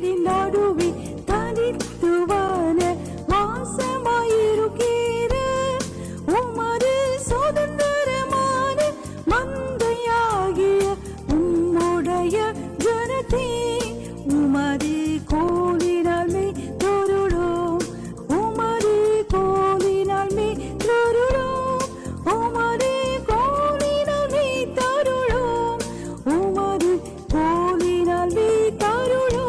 வெயிலின் நடுவே தனித்துவான வாசமாயிருக்கிற உமது சுதந்திரமான மந்தையாகிய உம்முடைய ஜனத்தே உமது கோலினால் மே தொருளோம், உமது கோலினால் மே தொருளோம், உமது கோலினால் மே தருளோம், உமது கோலினால் மே தருளோம்.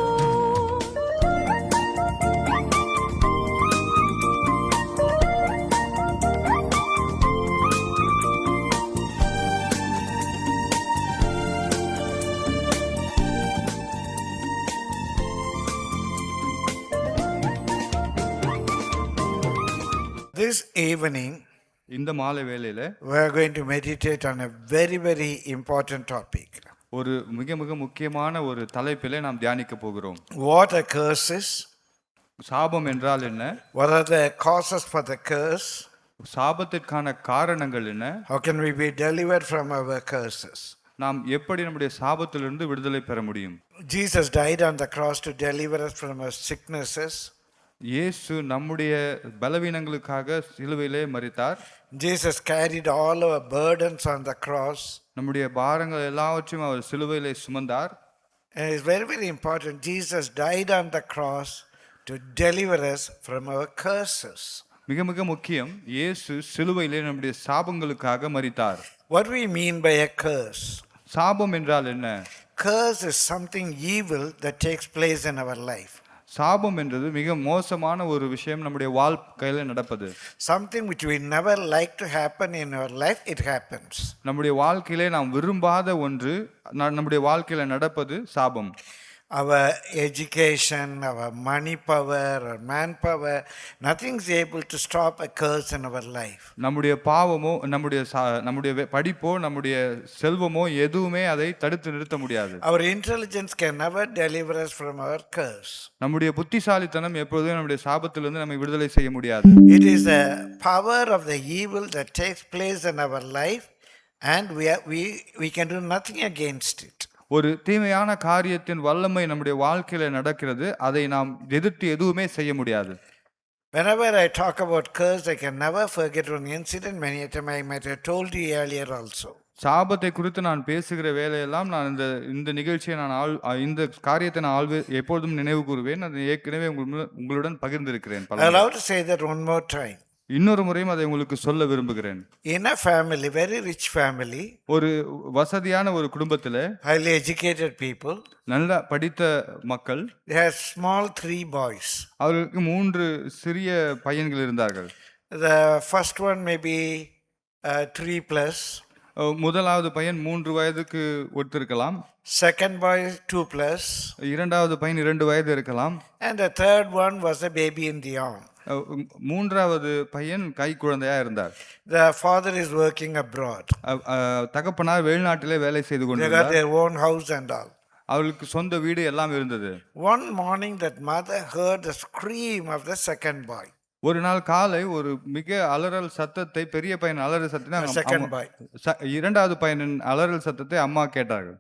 This evening, இந்த மாலை வேளையில we are going to meditate on a very, very important topic. ஒரு மிக மிக முக்கியமான ஒரு தலைப்பிலே நாம் தியானிக்க போகிறோம். What a curse is, சாபம் என்றால் என்ன, what are the causes for the curse, சாபத்திற்கான காரணங்கள் என்ன, how can we be delivered from our curses. நாம் எப்படி நம்முடைய சாபத்திலிருந்து விடுதலை பெற முடியும். Jesus died on the cross to deliver us from our sicknesses. இயேசு நம்முடைய பலவீனங்களுக்காக சிலுவையிலே மரித்தார். Jesus carried all our burdens on the cross. நம்முடைய பாரங்கள் எல்லாவற்றையும் அவர் சிலுவையிலே சுமந்தார். And it's very, very important. Jesus died on the cross to deliver us from our curses. மிக மிக முக்கியம், இயேசு சிலுவையிலே நம்முடைய சாபங்களுக்காக மரித்தார். What do we mean by a curse? சாபம் என்றால் என்ன? Curse is something evil that takes place in our life. சாபம் என்றது மிக மோசமான ஒரு விஷயம் நம்முடைய வாழ்க்கையில நடப்பது. Something which we never like to happen in our life, it happens. நம்முடைய வாழ்க்கையிலே நாம் விரும்பாத ஒன்று நம்முடைய வாழ்க்கையில நடப்பது சாபம். Our education, our money power, or manpower, nothing is able to stop a curse in our life. நம்முடைய பாவமோ நம்முடைய படிப்போ நம்முடைய செல்வமோ எதுவுமே அதை தடுத்து நிறுத்த முடியாது. Our intelligence can never deliver us from our curse. நம்முடைய புத்திசாலித்தனம் எப்பொழுதும் நம்முடைய சாபத்திலிருந்து நம்மை விடுதலை செய்ய முடியாது. It is the power of the evil that takes place in our life, and we can do nothing against it. ஒரு தீமையான காரியத்தின் வல்லமை நம்முடைய வாழ்க்கையில நடக்கிறது, அதை நாம் எதிர்த்து எதுவுமே செய்ய முடியாது. Whenever I talk about curse, I can never forget one incident. Many a time I might have told you earlier also. சாபத்தை குறித்து நான் பேசுகிற வேலையெல்லாம் நான் இந்த நிகழ்ச்சியை இந்த காரியத்தை நான் எப்பொழுதும் நினைவு கூறுவேன். அதை ஏற்கனவே உங்களுடன் பகிர்ந்திருக்கிறேன். I love to say that one more time. இன்னொரு முறையும் அதை உங்களுக்கு சொல்ல விரும்புகிறேன். In a family, very rich family, ஒரு வசதியான ஒரு குடும்பத்திலே highly educated people, நல்ல படித்த மக்கள், they had small 3 boys. அவர்களுக்கு 3 சிறிய பையன்கள் இருந்தார்கள். The first one may be 3 plus. முதலாவது பையன் 3 வயதுக்கு ஒத்திருக்கலாம். Second boy 2 plus. இரண்டாவது பையன் 2 வயது இருக்கலாம். And the third one was a baby in the arm. மூன்றாவது பையன் கை குழந்தையா இருந்தார். The father is working abroad. தகப்பனார் வெளிநாட்டிலே வேலை செய்து They கொண்டிருந்தார். got their own house and all. அவளுக்கு சொந்த வீடு எல்லாம் இருந்தது. One morning that mother heard the scream of the second boy. ஒரு நாள் காலை ஒரு மிக அலறல் சத்தத்தை, பெரிய பையன் அலறல் Second boy. சத்தத்தை, இரண்டாவது பையனின் அலறல் சத்தத்தை அம்மா கேட்டார்கள்.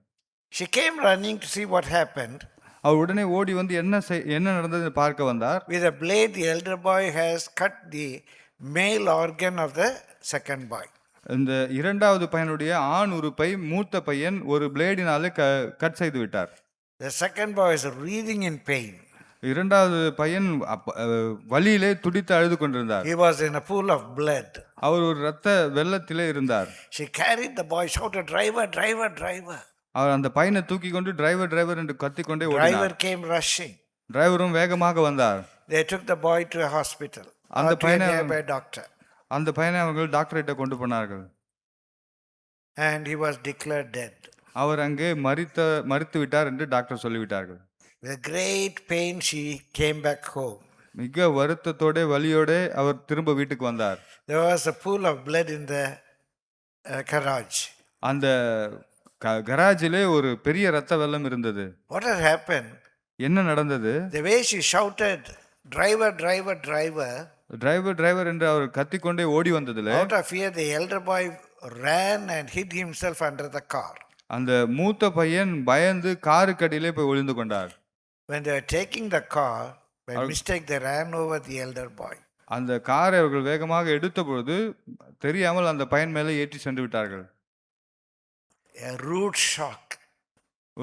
She came running to see what happened. அவர் உடனே ஓடி வந்து என்ன நடந்தது பார்க்க வந்தார். With a blade, the elder boy has cut the male organ of the second boy. இந்த இரண்டாவது பையனுடைய ஆண் உறுப்பை மூத்த பையன் ஒரு பிளேடினாலே கட் செய்து விட்டார். The second boy is writhing in pain. இரண்டாவது பையன் வலியிலே துடித்து அழுது கொண்டிருந்தார். He was in a pool of blood. அவர் ஒரு இரத்த வெள்ளத்திலே இருந்தார். She carried the boy, shouted, "Driver, driver, driver." அவர் அந்த பையனை தூக்கி கொண்டு டிரைவர் என்று கத்திக்கொண்டே ஓடினார். Driver came rushing. டிரைவரும் வேகமாக வந்தார். They took the boy to a hospital. அந்த பையனை by doctor. அந்த பையனை அவர்கள் டாக்டர்கிட்ட கொண்டு போனார்கள். And he was declared dead. அவர் அங்கே மரித்து விட்டார் என்று டாக்டர் சொல்லிவிட்டார்கள். With great pain she came back home. மிக வருத்தத்தோட வலியோட அவர் திரும்ப வீட்டுக்கு வந்தார். There was a pool of blood in the garage. அந்த கராஜிலே ஒரு பெரிய ரத்த வெள்ளம் இருந்தது. What had happened? என்ன நடந்தது? The way she shouted, "Driver, driver, driver." Driver என்று அவர் கத்திக்கொண்டே ஓடி வந்ததிலே Out of fear, the elder boy ran and hid himself under the car. அந்த மூத்த பையன் பயந்து காருக்கு அடியிலே போய் ஒளிந்து கொண்டார். when they were taking the car, by mistake they ran over the elder boy. அந்த காரை அவர்கள் வேகமாக எடுத்தபொழுது தெரியாமல் அந்த பையன் மேலே ஏற்றி சென்று விட்டார்கள். A rude shock.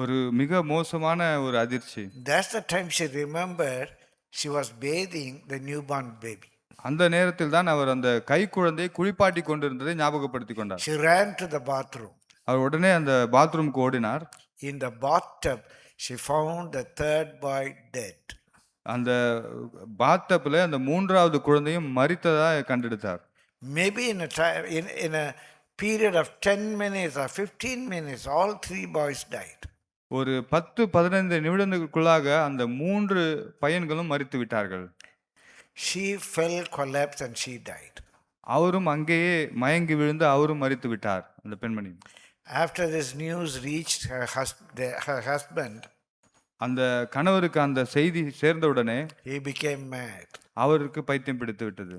ஒரு மிக மோசமான ஒரு அதிர்ச்சி. That's the time she remembered she was bathing the newborn baby. அந்த நேரத்தில் தான் அவர் அந்த கை குழந்தையை குளிப்பாட்டி கொண்டிருந்ததை ஞாபகப்படுத்தி கொண்டார். She ran to the bathroom. அவர் உடனே அந்த பாத்ரூமுக்கு ஓடினார். In the bathtub, she found the third boy dead. அந்த பாத்தப்ல அந்த மூன்றாவது குழந்தையும் மரித்ததா கண்டெடுத்தார். Maybe in a period of 10 minutes or 15 minutes, all three boys died. ஒரு 10-15 நிமிடங்களுக்குள்ளாக அந்த 3 பையன்களும் மரித்து விட்டார்கள். She fell, collapsed and she died. அவரும் அங்கேயே மயங்கி விழுந்து அவரும் மரித்து விட்டார் அந்த பெண்மணி. After this news reached her husband, அந்த கணவருக்கு அந்த செய்தி சேர்ந்தவுடனே he became mad. அவருக்கு பைத்தியம் பிடித்து விட்டது.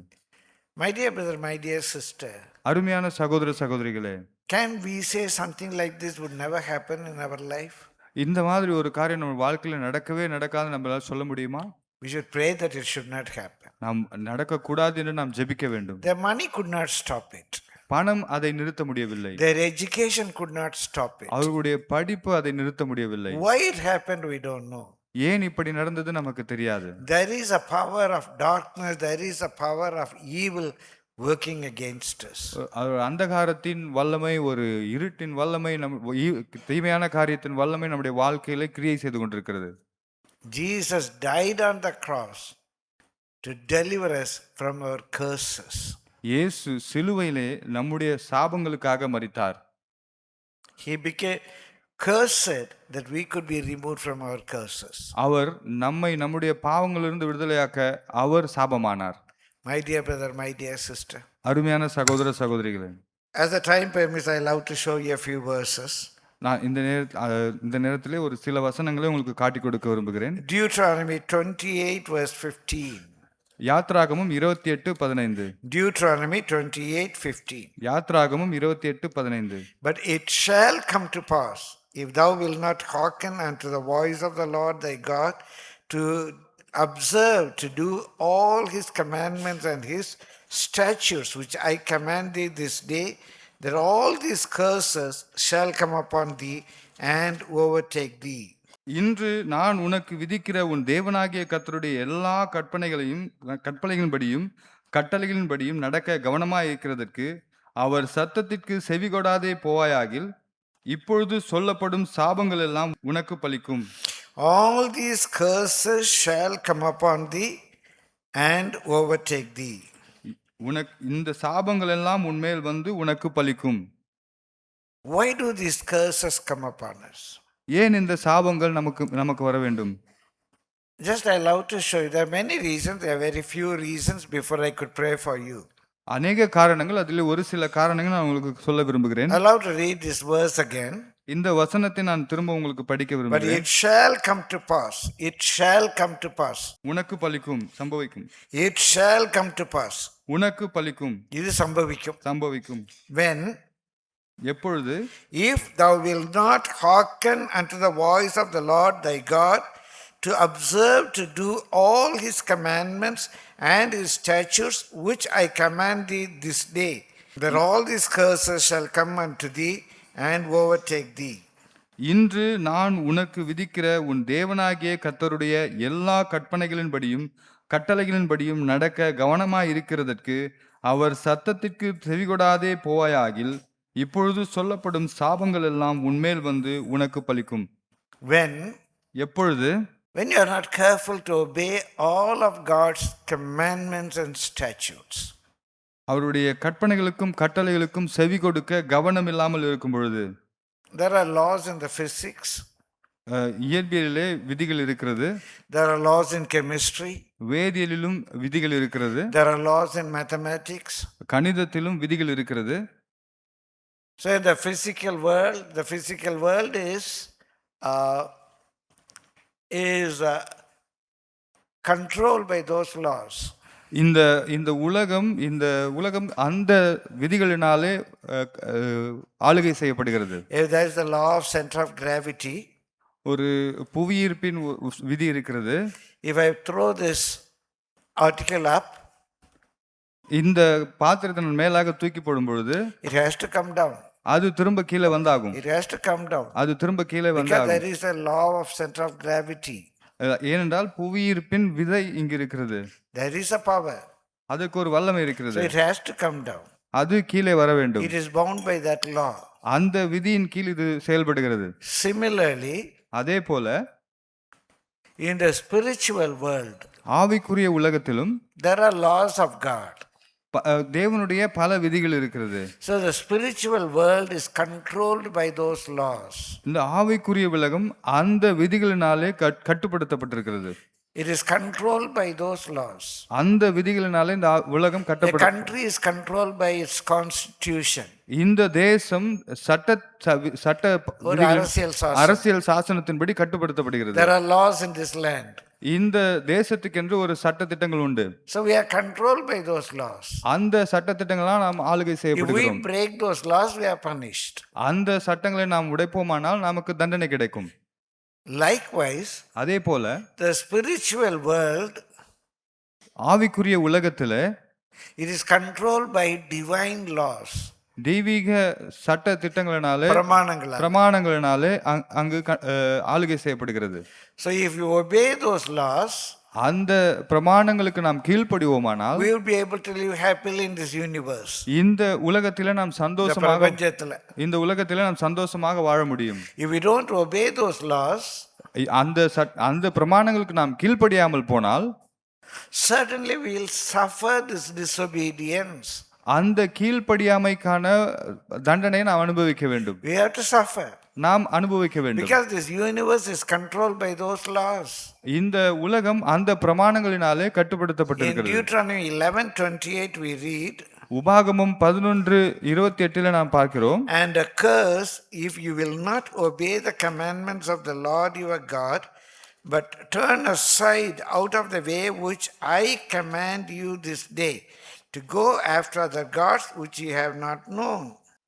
My dear brother, my dear sister, அருமையான சகோதர சகோதரிகளே, can we say something like this would never happen in our life? இந்த மாதிரி ஒரு காரியம் நம்ம வாழ்க்கையில நடக்கவே நடக்காது நம்மளால சொல்ல முடியுமா? We should pray that it should not happen. நாம் நடக்கக்கூடாது என்று நாம் ஜெபிக்க வேண்டும். Their money could not stop it. பணம் அதை நிறுத்த முடியவில்லை. Their education could not stop it. அவர்களுடைய படிப்பு அதை நிறுத்த முடியவில்லை. Why it happened, we don't know. ஏன் இப்படி நடந்தது நமக்கு தெரியாது. There is a power of darkness, there is a power of evil working against us. அந்தகாரத்தின் வல்லமை, ஒரு இருட்டின் வல்லமை, தீமையான காரியத்தின் வல்லமை நம்முடைய வாழ்க்கையில கிரியை செய்து கொண்டிருக்கிறது. Jesus died on the cross to deliver us from our curses. இயேசு சிலுவையிலே நம்முடைய சாபங்களுக்காக மரித்தார். He became cursed that we could be removed from our curses. அவர் நம்மை நம்முடைய பாவங்களிலிருந்து விடுதலையாக்க அவர் சாபமானார். My dear brother, my dear sister, அருமையான சகோதர சகோதரிகளே, as the time permits, I love to show you a few verses. நான் இந்த நேரத்திலே ஒரு சில வசனங்களை உங்களுக்கு காட்டிக் கொடுக்க விரும்புகிறேன். Deuteronomy 28 verse 15. யாத்ராகமம் 28:15. Deuteronomy 28:15. யாத்ராகமம் 28:15. But it shall come to pass, if thou wilt not hearken unto the voice of the Lord thy God, to observe to do all his commandments and his statutes which I command thee this day, that all these curses shall come upon thee and overtake thee. இன்று நான் உனக்கு விதிக்கிற உன் தேவனாகிய கர்த்தருடைய எல்லா கற்பனைகளின்படியும் கட்டளைகளின்படியும் நடக்க கவனமாய் இருக்கிறதற்கு அவர் சத்தத்திற்கு செவிகொடாதே போவாயாகில் இப்பொழுது சொல்லப்படும் சாபங்கள் எல்லாம் உனக்கு பலிக்கும். All these curses shall come upon thee and overtake thee. இந்த சாபங்கள் எல்லாம் உன்மேல் வந்து உனக்கு பலிக்கும். Why do these curses come upon us? ஏன் இந்த சாபங்கள் நமக்கு வர வேண்டும்? Just I love to show you. There are many reasons. There are very few reasons before I could pray for you. அநேக காரணங்கள், அதில் ஒரு சில காரணங்கள் நான் உங்களுக்கு சொல்ல விரும்புகிறேன். I love to read this verse again. இந்த வசனத்தை நான் திரும்ப உங்களுக்கு படிக்க But விரும்புகிறேன். it shall come to pass. It shall come to pass. உனக்கு பலிக்கும், சம்பவிக்கும். It shall come to pass. உனக்கு பலிக்கும், இது சம்பவிக்கும். When? எப்பொழுது? If thou wilt not hearken unto the voice of the Lord thy God, to observe to do all his commandments and his statutes which I command thee this day, that all these curses shall come unto thee and overtake thee. இன்று நான் உனக்கு விதிக்கிற உன் தேவனாகிய கர்த்தருடைய எல்லா கற்பனைகளின்படியும் கட்டளைகளின்படியும் நடக்க கவனமாய் இருக்கிறதற்கு அவர் சத்தத்திற்கு செவிகொடாதே போவாயாகில் இப்பொழுது சொல்லப்படும் சாபங்கள் எல்லாம் உன்மேல் வந்து உனக்கு பலிக்கும். When? எப்பொழுது? When you are not careful to obey all of God's commandments and statutes. அவருடைய கற்பனைகளுக்கும் கட்டளைகளுக்கும் செவி கொடுக்க கவனம் இல்லாமல் இருக்கும் பொழுது. There are laws in the physics. இயற்பியலிலே விதிகள் இருக்கிறது. There are laws in chemistry. வேதியியலிலும் விதிகள் இருக்கிறது. There are laws in mathematics. கணிதத்திலும் விதிகள் இருக்கிறது. So in the physical world is controlled by those laws. இந்த உலகம் அந்த விதிகளினாலே ஆளுகை செய்யப்படுகிறது. If there is the law of center of gravity, ஒரு புவியீர்ப்பின் விதி இருக்கிறது. If I throw this article up, இந்த பாத்திரத்தை நான் மேலாக தூக்கி போடும் பொழுது it has to come down. அது திரும்ப கீழே வந்தாகும். It has to come down. அது திரும்ப கீழே Because வந்தாகும். there is a law of center of gravity. ஏனென்றால் புவியீர்ப்பின் விதை இங்கு இருக்கிறது. There is a power. அதுக்கு ஒரு வல்லமை So இருக்கிறது. it has to come down. அது கீழே வர வேண்டும். It is bound by that law. அந்த விதியின் கீழ் இது செயல்படுகிறது. Similarly, அதே போல in the spiritual world, ஆவிக்குரிய உலகத்திலும் there are laws of God. தேவனுடைய பல விதிகள் இருக்கிறது. So the spiritual world is controlled by those laws. இந்த ஆவிக்குரிய உலகம் அந்த விதிகளினாலே கட்டுப்படுத்தப்பட்டிருக்கிறது. It is controlled by those laws. அந்த விதிகளினாலே இந்த உலகம் The கட்டப்பட்டு country is controlled by its constitution. இந்த தேசம் சட்ட ஒரு அரசியல் சாசனம். அரசியல் சாசனத்தின்படி கட்டுப்படுத்தப்படுகிறது. There are laws in this land. இந்த தேசத்துக்கென்று ஒரு சட்ட திட்டங்கள் உண்டு. So we are controlled by those laws. அந்த சட்ட திட்டங்களால் நாம் ஆளுகை If செய்யப்படுகிறோம். we break those laws, we are punished. அந்த சட்டங்களை நாம் உடைப்போமானால் நமக்கு தண்டனை கிடைக்கும். Likewise, அதே போல the spiritual world, ஆவிக்குரிய உலகத்துல it is controlled by divine laws. தெய்வீக சட்ட திட்டங்களினாலே பிரமாணங்களால். பிரமாணங்களினாலே அங்கு ஆளுகை செய்யப்படுகிறது. So if you obey those laws, அந்த பிரமாணங்களுக்கு நாம் கீழ்ப்படிவோமானால் we will be able to live happily in this universe. இந்த உலகத்திலே நாம் சந்தோஷமாக பிரபஞ்சத்துல. இந்த உலகத்திலே நாம் சந்தோஷமாக வாழ முடியும். If we don't obey those laws, அந்த பிரமாணங்களுக்கு நாம் கீழ்ப்படியாமல் போனால் certainly we will suffer this disobedience. அந்த கீழ்ப்படியாமைக்கான தண்டனையை நாம் அனுபவிக்க வேண்டும். We have to suffer. நாம் அனுபவிக்க வேண்டும். Because this universe is controlled by those laws. இந்த உலகம் அந்த பிரமாணங்களினாலே In கட்டுப்படுத்தப்பட்டிருக்கிறது. Deuteronomy 11:28 we read, உபாகமம் 11:28 நாம் பார்க்கிறோம். and a curse if you will not obey the commandments of the Lord your God, but turn aside out of the way which I command you this day, to go after the gods which ye have not known.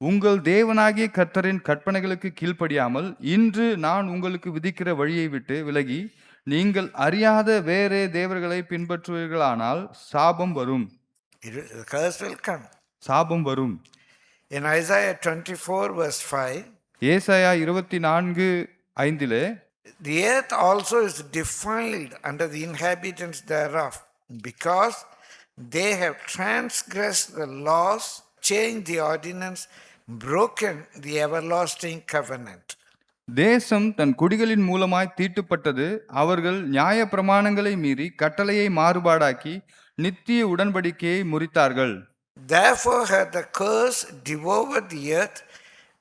உங்கள் தேவனாகிய கர்த்தரின் கற்பனைகளுக்கு கீழ்ப்படியாமல் இன்று நான் உங்களுக்கு விதிக்கிற வழியை விட்டு விலகி நீங்கள் அறியாத வேறே தேவர்களை பின்பற்றுவீர்களானால் சாபம் வரும். The curse will come. சாபம் வரும். In Isaiah 24 verse 5, ஏசாயா 24:5 the earth also is defiled under the inhabitants thereof, because they have transgressed the laws, changed the ordinance, broken the everlasting covenant. தேசம் தன் குடிகளின் மூலமாய் தீட்டுப்பட்டது. அவர்கள் நியாய பிரமாணங்களை மீறி கட்டளையை மாறுபாடாக்கி நித்திய உடன்படிக்கையை முறித்தார்கள். Therefore hath the curse devoured the earth,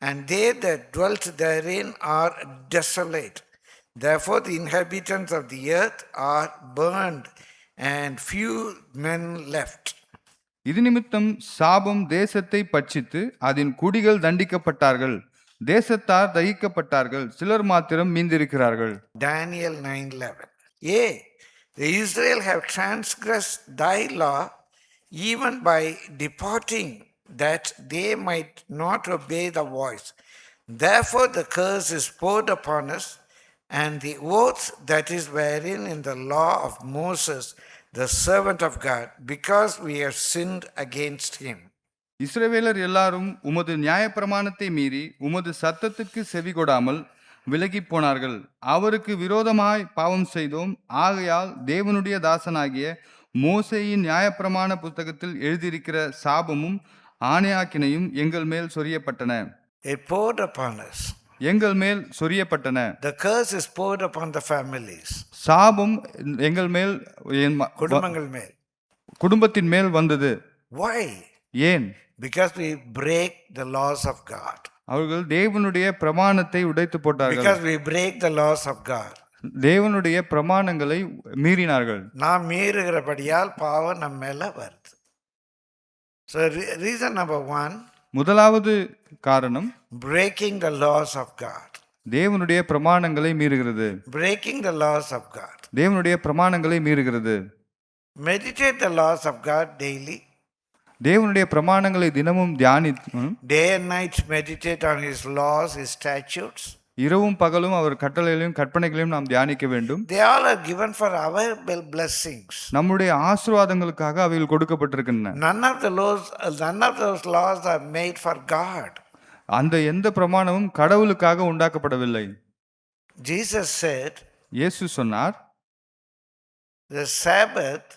and they that dwelt therein are desolate. Therefore the inhabitants of the earth are burned, and few men left. இது நிமித்தம் சாபம் தேசத்தை பட்சித்து அதன் குடிகள் தண்டிக்கப்பட்டார்கள். தேசத்தார் தகிக்கப்பட்டார்கள், சிலர் மாத்திரம் மீந்திருக்கிறார்கள். Daniel 9:11. Yea, the Israel have transgressed thy law, even by departing, that they might not obey the voice. Therefore the curse is poured upon us, and the oath that is wherein in the law of Moses, the servant of God, because we have sinned against him. இஸ்ரவேலர் எல்லாரும் உமது நியாயப்பிரமாணத்தை மீறி உமது சத்தத்துக்கு செவி கொடாமல் விலகி போனார்கள். அவருக்கு விரோதமாய் பாவம் செய்தோம். ஆகையால் தேவனுடைய தாசனாகிய மோசேயின் நியாயப்பிரமாண புத்தகத்தில் எழுதியிருக்கிற சாபமும் ஆணையாக்கினையும் எங்கள் மேல் சொரியப்பட்டன. It poured upon us. எங்கள் மேல் சொரியப்பட்டன. The curse is poured upon the families. சாபம் எங்கள் மேல் குடும்பங்கள் மேல், குடும்பத்தின் மேல் வந்தது. Why? ஏன்? Because we break the laws of God. அவர்கள் தேவனுடைய பிரமாணத்தை உடைத்து போட்டார்கள். Because we break the laws of God. தேவனுடைய பிரமாணங்களை மீறினார்கள். நாம் மீறுகிறபடியால் பாவம் நம்ம மேல வருது. So reason number 1, முதலாவது காரணம் breaking the laws of God. தேவனுடைய பிரமாணங்களை மீறுகிறது. Breaking the laws of God. தேவனுடைய பிரமாணங்களை மீறுகிறது. Meditate the laws of God daily. தேவனுடைய பிரமாணங்களை தினமும் தியானித்து Day and night meditate on his laws, his statutes. இரவும் பகலும் அவர் கட்டளைகளையும் கற்பனைகளையும் நாம் தியானிக்க வேண்டும். They all are given for our blessings. நம்முடைய ஆசீர்வாதங்களுக்காக அவைகள் கொடுக்கப்பட்டிருக்கின்றன. None of those laws are made for God. அந்த எந்த பிரமாணமும் கடவுளுக்காக உண்டாக்கப்படவில்லை. Jesus said, இயேசு சொன்னார், the Sabbath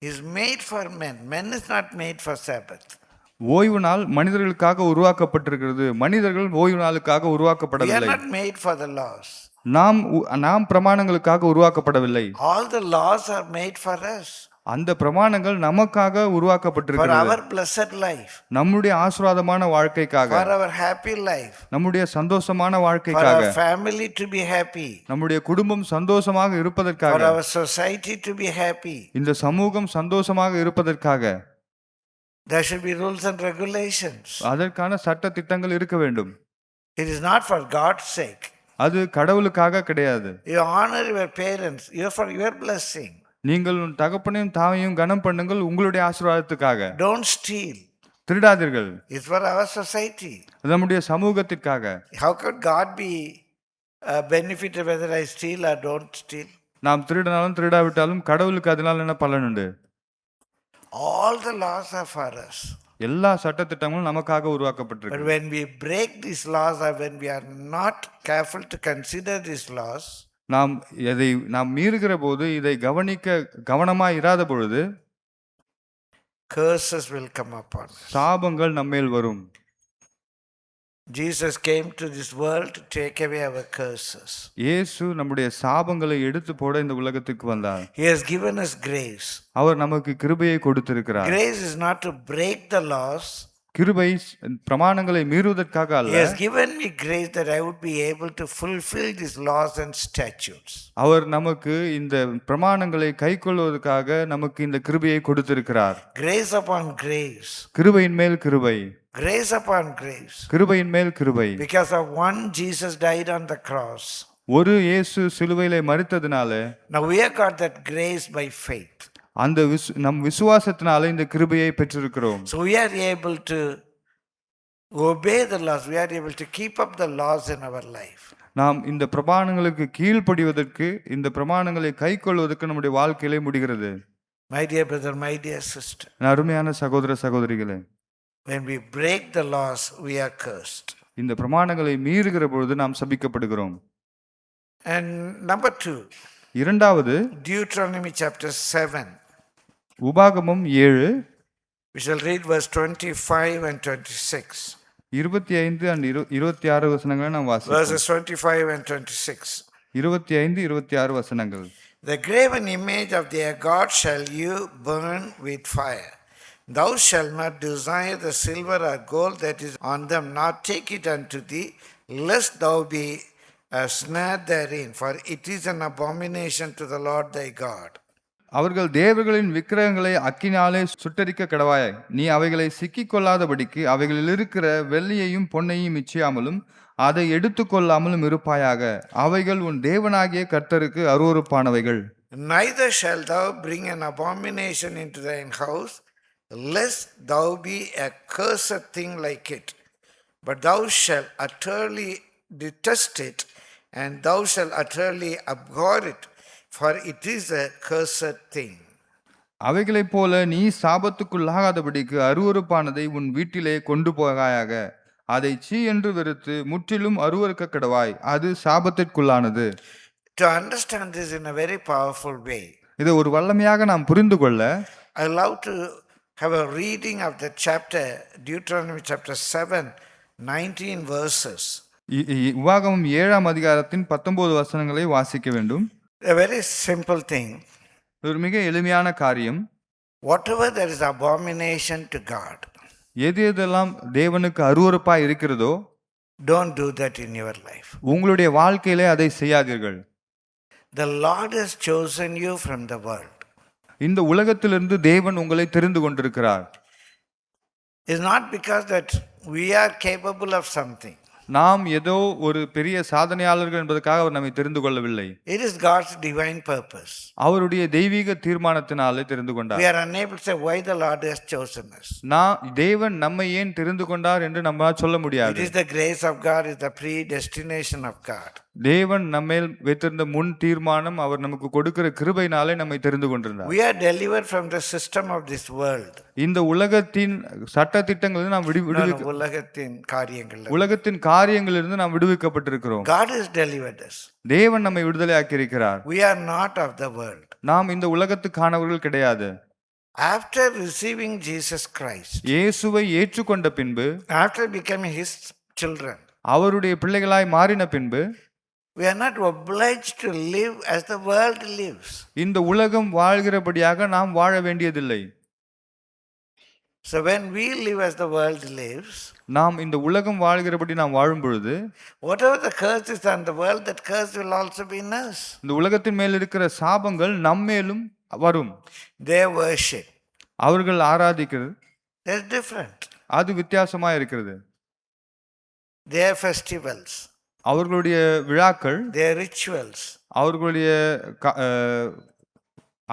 is made for men. Men is not made for Sabbath. ஓய்வு நாள் மனிதர்களுக்காக உருவாக்கப்பட்டிருக்கிறது. மனிதர்கள் ஓய்வு நாளுக்காக We are உருவாக்கப்படவில்லை. not made for the laws. நாம் பிரமாணங்களுக்காக உருவாக்கப்படவில்லை. All the laws are made for us, அந்த பிரமாணங்கள் நமக்காக for உருவாக்கப்பட்டிருக்கிறது. our blessed life, நம்முடைய ஆசீர்வாதமான வாழ்க்கைக்காக, for our happy life, நம்முடைய சந்தோஷமான for வாழ்க்கைக்காக, our family to be happy, நம்முடைய குடும்பம் சந்தோஷமாக for இருப்பதற்காக, our society to be happy. இந்த சமூகம் சந்தோஷமாக இருப்பதற்காக There should be rules and regulations. அதற்கான சட்ட திட்டங்கள் இருக்க வேண்டும். It is not for God's sake. அது கடவுளுக்காக கிடையாது. You honor your parents, you're for your blessing. நீங்கள் உன் தகப்பனையும் தாயையும் கனம் பண்ணுங்கள் உங்களுடைய ஆசீர்வாதத்துக்காக. Don't steal. திருடாதீர்கள். It's for our society. அது நம்முடைய சமூகத்திற்காக. How could God be benefited whether I steal or don't steal? நாம் திருடினாலும் திருடாவிட்டாலும் கடவுளுக்கு அதனால என்ன பலன் உண்டு? All the laws are for us. எல்லா சட்ட திட்டங்களும் நமக்காக But உருவாக்கப்பட்டிருக்கு. when we break these laws or when we are not careful to consider these laws, நாம் மீறுகிற போது இதை கவனமாய் இராத பொழுது curses will come upon us. சாபங்கள் நம்மேல் வரும். Jesus came to this world to take away our curses. இயேசு நம்முடைய சாபங்களை எடுத்து போட இந்த உலகத்துக்கு வந்தார். He has given us grace. அவர் நமக்கு கிருபையை கொடுத்திருக்கிறார். Grace is not to break the laws. கிருபை பிரமாணங்களை மீறுவதற்காக He அல்ல. has given me grace that I would be able to fulfill these laws and statutes. அவர் நமக்கு இந்த பிரமாணங்களை கைக்கொள்வதற்காக நமக்கு இந்த கிருபையை கொடுத்திருக்கிறார். Grace upon grace. கிருபையின் மேல் கிருபை. Grace upon grace. கிருபையின் மேல் கிருபை. Because of one Jesus died on the cross. ஒரு இயேசு சிலுவையிலே மரித்ததினால Now we have got that grace by faith. அந்த நம் விசுவாசத்தினால இந்த கிருபையை பெற்றிருக்கிறோம். So we are able to obey the laws. We are able to keep up the laws in our life. நாம் இந்த பிரமாணங்களுக்கு கீழ்ப்படிவதற்கு இந்த பிரமாணங்களை கைக்கொள்வதற்கு நம்முடைய வாழ்க்கையிலே முடிகிறது. My dear brother, my dear sister, அருமையான சகோதர சகோதரிகளே, when we break the laws, we are cursed. இந்த பிரமாணங்களை மீறுகிற பொழுது நாம் சபிக்கப்படுகிறோம். And number 2, இரண்டாவது Deuteronomy chapter 7. உபாகமம் 7 We shall read verse 25 and 26. 25 and 26 வசனங்களை நாம் வாசிப்போம். Verses 25 and 26. 25 26 வசனங்கள். The graven image of their God shall you burn with fire. Thou shalt not desire the silver or gold that is on them, nor take it unto thee, lest thou be snared therein, for it is an abomination to the Lord thy God. அவர்கள் தேவர்களின் விக்கிரகங்களை அக்கினாலே சுட்டரிக்க கடவாய். நீ அவைகளை சிக்கிக் கொள்ளாதபடிக்கு அவைகளில் இருக்கிற வெள்ளியையும் பொன்னையும் இச்சியாமலும் அதை எடுத்துக்கொள்ளாமலும் இருப்பாயாக. அவைகள் உன் தேவனாகிய கர்த்தருக்கு அருவருப்பானவைகள். Neither shalt thou bring an abomination into thine house, lest thou be a cursed thing like it. But thou shalt utterly detest it, and thou shalt utterly abhor it, for it is a cursed thing. அவைகளைப் போல நீ சாபத்துக்குள்ளாகாதபடிக்கு அருவருப்பானதை உன் வீட்டிலே கொண்டு போகாயாக. அதை சீ என்று வெறுத்து முற்றிலும் அருவருக்க கடவாய். அது சாபத்திற்குள்ளானது. To understand this in a very powerful way, இதை ஒரு வல்லமையாக நாம் புரிந்து கொள்ள I love to have a reading of the chapter, Deuteronomy chapter 7, 19 verses. உபாகமம் 7ஆம் அதிகாரத்தின் 19 வசனங்களை வாசிக்க வேண்டும். A very simple thing. ஒரு மிக எளிமையான காரியம். Whatever there is abomination to God, எது எதெல்லாம் தேவனுக்கு அருவருப்பாய் இருக்கிறதோ don't do that in your life. உங்களுடைய வாழ்க்கையிலே அதை செய்யாதீர்கள். The Lord has chosen you from the world. இந்த உலகத்திலிருந்து தேவன் உங்களை தெரிந்து கொண்டிருக்கிறார். It's not because that we are capable of something. நாம் ஏதோ ஒரு பெரிய சாதனையாளர்கள் என்பதற்காக அவர் நம்மை தெரிந்து கொள்ளவில்லை. It is God's divine purpose. அவருடைய தெய்வீக தீர்மானத்தினாலே தெரிந்து We கொண்டார். are unable to say why the Lord has chosen us. தேவன் நம்மை ஏன் தெரிந்து கொண்டார் என்று நம்மால் சொல்ல It முடியாது. is the grace of God, it is the predestination of God. தேவன் நம்மேல் வைத்திருந்த முன் தீர்மானம், அவர் நமக்கு கொடுக்கிற கிருபையினாலே நம்மை தெரிந்து கொண்டிருந்தார். We are delivered from the system of this world. இந்த உலகத்தின் சட்ட திட்டங்களிலிருந்து நாம் உலகத்தின் காரியங்கள். உலகத்தின் காரியங்களிலிருந்து நாம் விடுவிக்கப்பட்டிருக்கிறோம். God has delivered us. தேவன் நம்மை விடுதலையாக்கி இருக்கிறார். We are not of the world. நாம் இந்த உலகத்துக்கானவர்கள் கிடையாது. After receiving Jesus Christ, இயேசுவை ஏற்றுக்கொண்ட பின்பு, after becoming his children, அவருடைய பிள்ளைகளாய் மாறின பின்பு, we are not obliged to live as the world lives. இந்த உலகம் வாழ்கிறபடியாக நாம் வாழ வேண்டியதில்லை. So when we live as the world lives, நாம் இந்த உலகம் வாழ்கிறபடி நாம் வாழும் பொழுது, whatever the curse is on the world, that curse will also be in us. இந்த உலகத்தின் மேல் இருக்கிற சாபங்கள் நம்மேலும் வரும். Their worship, அவர்கள் ஆராதிக்கிறது that's different. அது வித்தியாசமா இருக்கிறது. Their festivals, அவர்களுடைய விழாக்கள், their rituals, அவர்களுடைய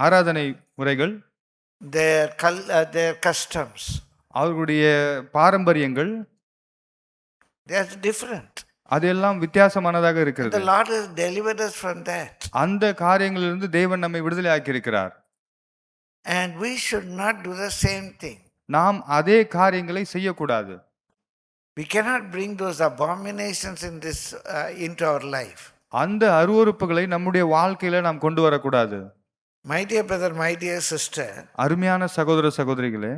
ஆராதனை முறைகள், their customs, அவர்களுடைய பாரம்பரியங்கள், that's different. அதெல்லாம் வித்தியாசமானதாக The இருக்கிறது. Lord has delivered us from that. அந்த காரியங்களிலிருந்து தேவன் நம்மை விடுதலை ஆக்கியிருக்கிறார். And we should not do the same thing. நாம் அதே காரியங்களை செய்யக்கூடாது. We cannot bring those abominations into our life. அந்த அருவருப்புகளை நம்முடைய வாழ்க்கையில நாம் கொண்டு வரக்கூடாது. My dear brother, my dear sister, அருமையான சகோதர சகோதரிகளே,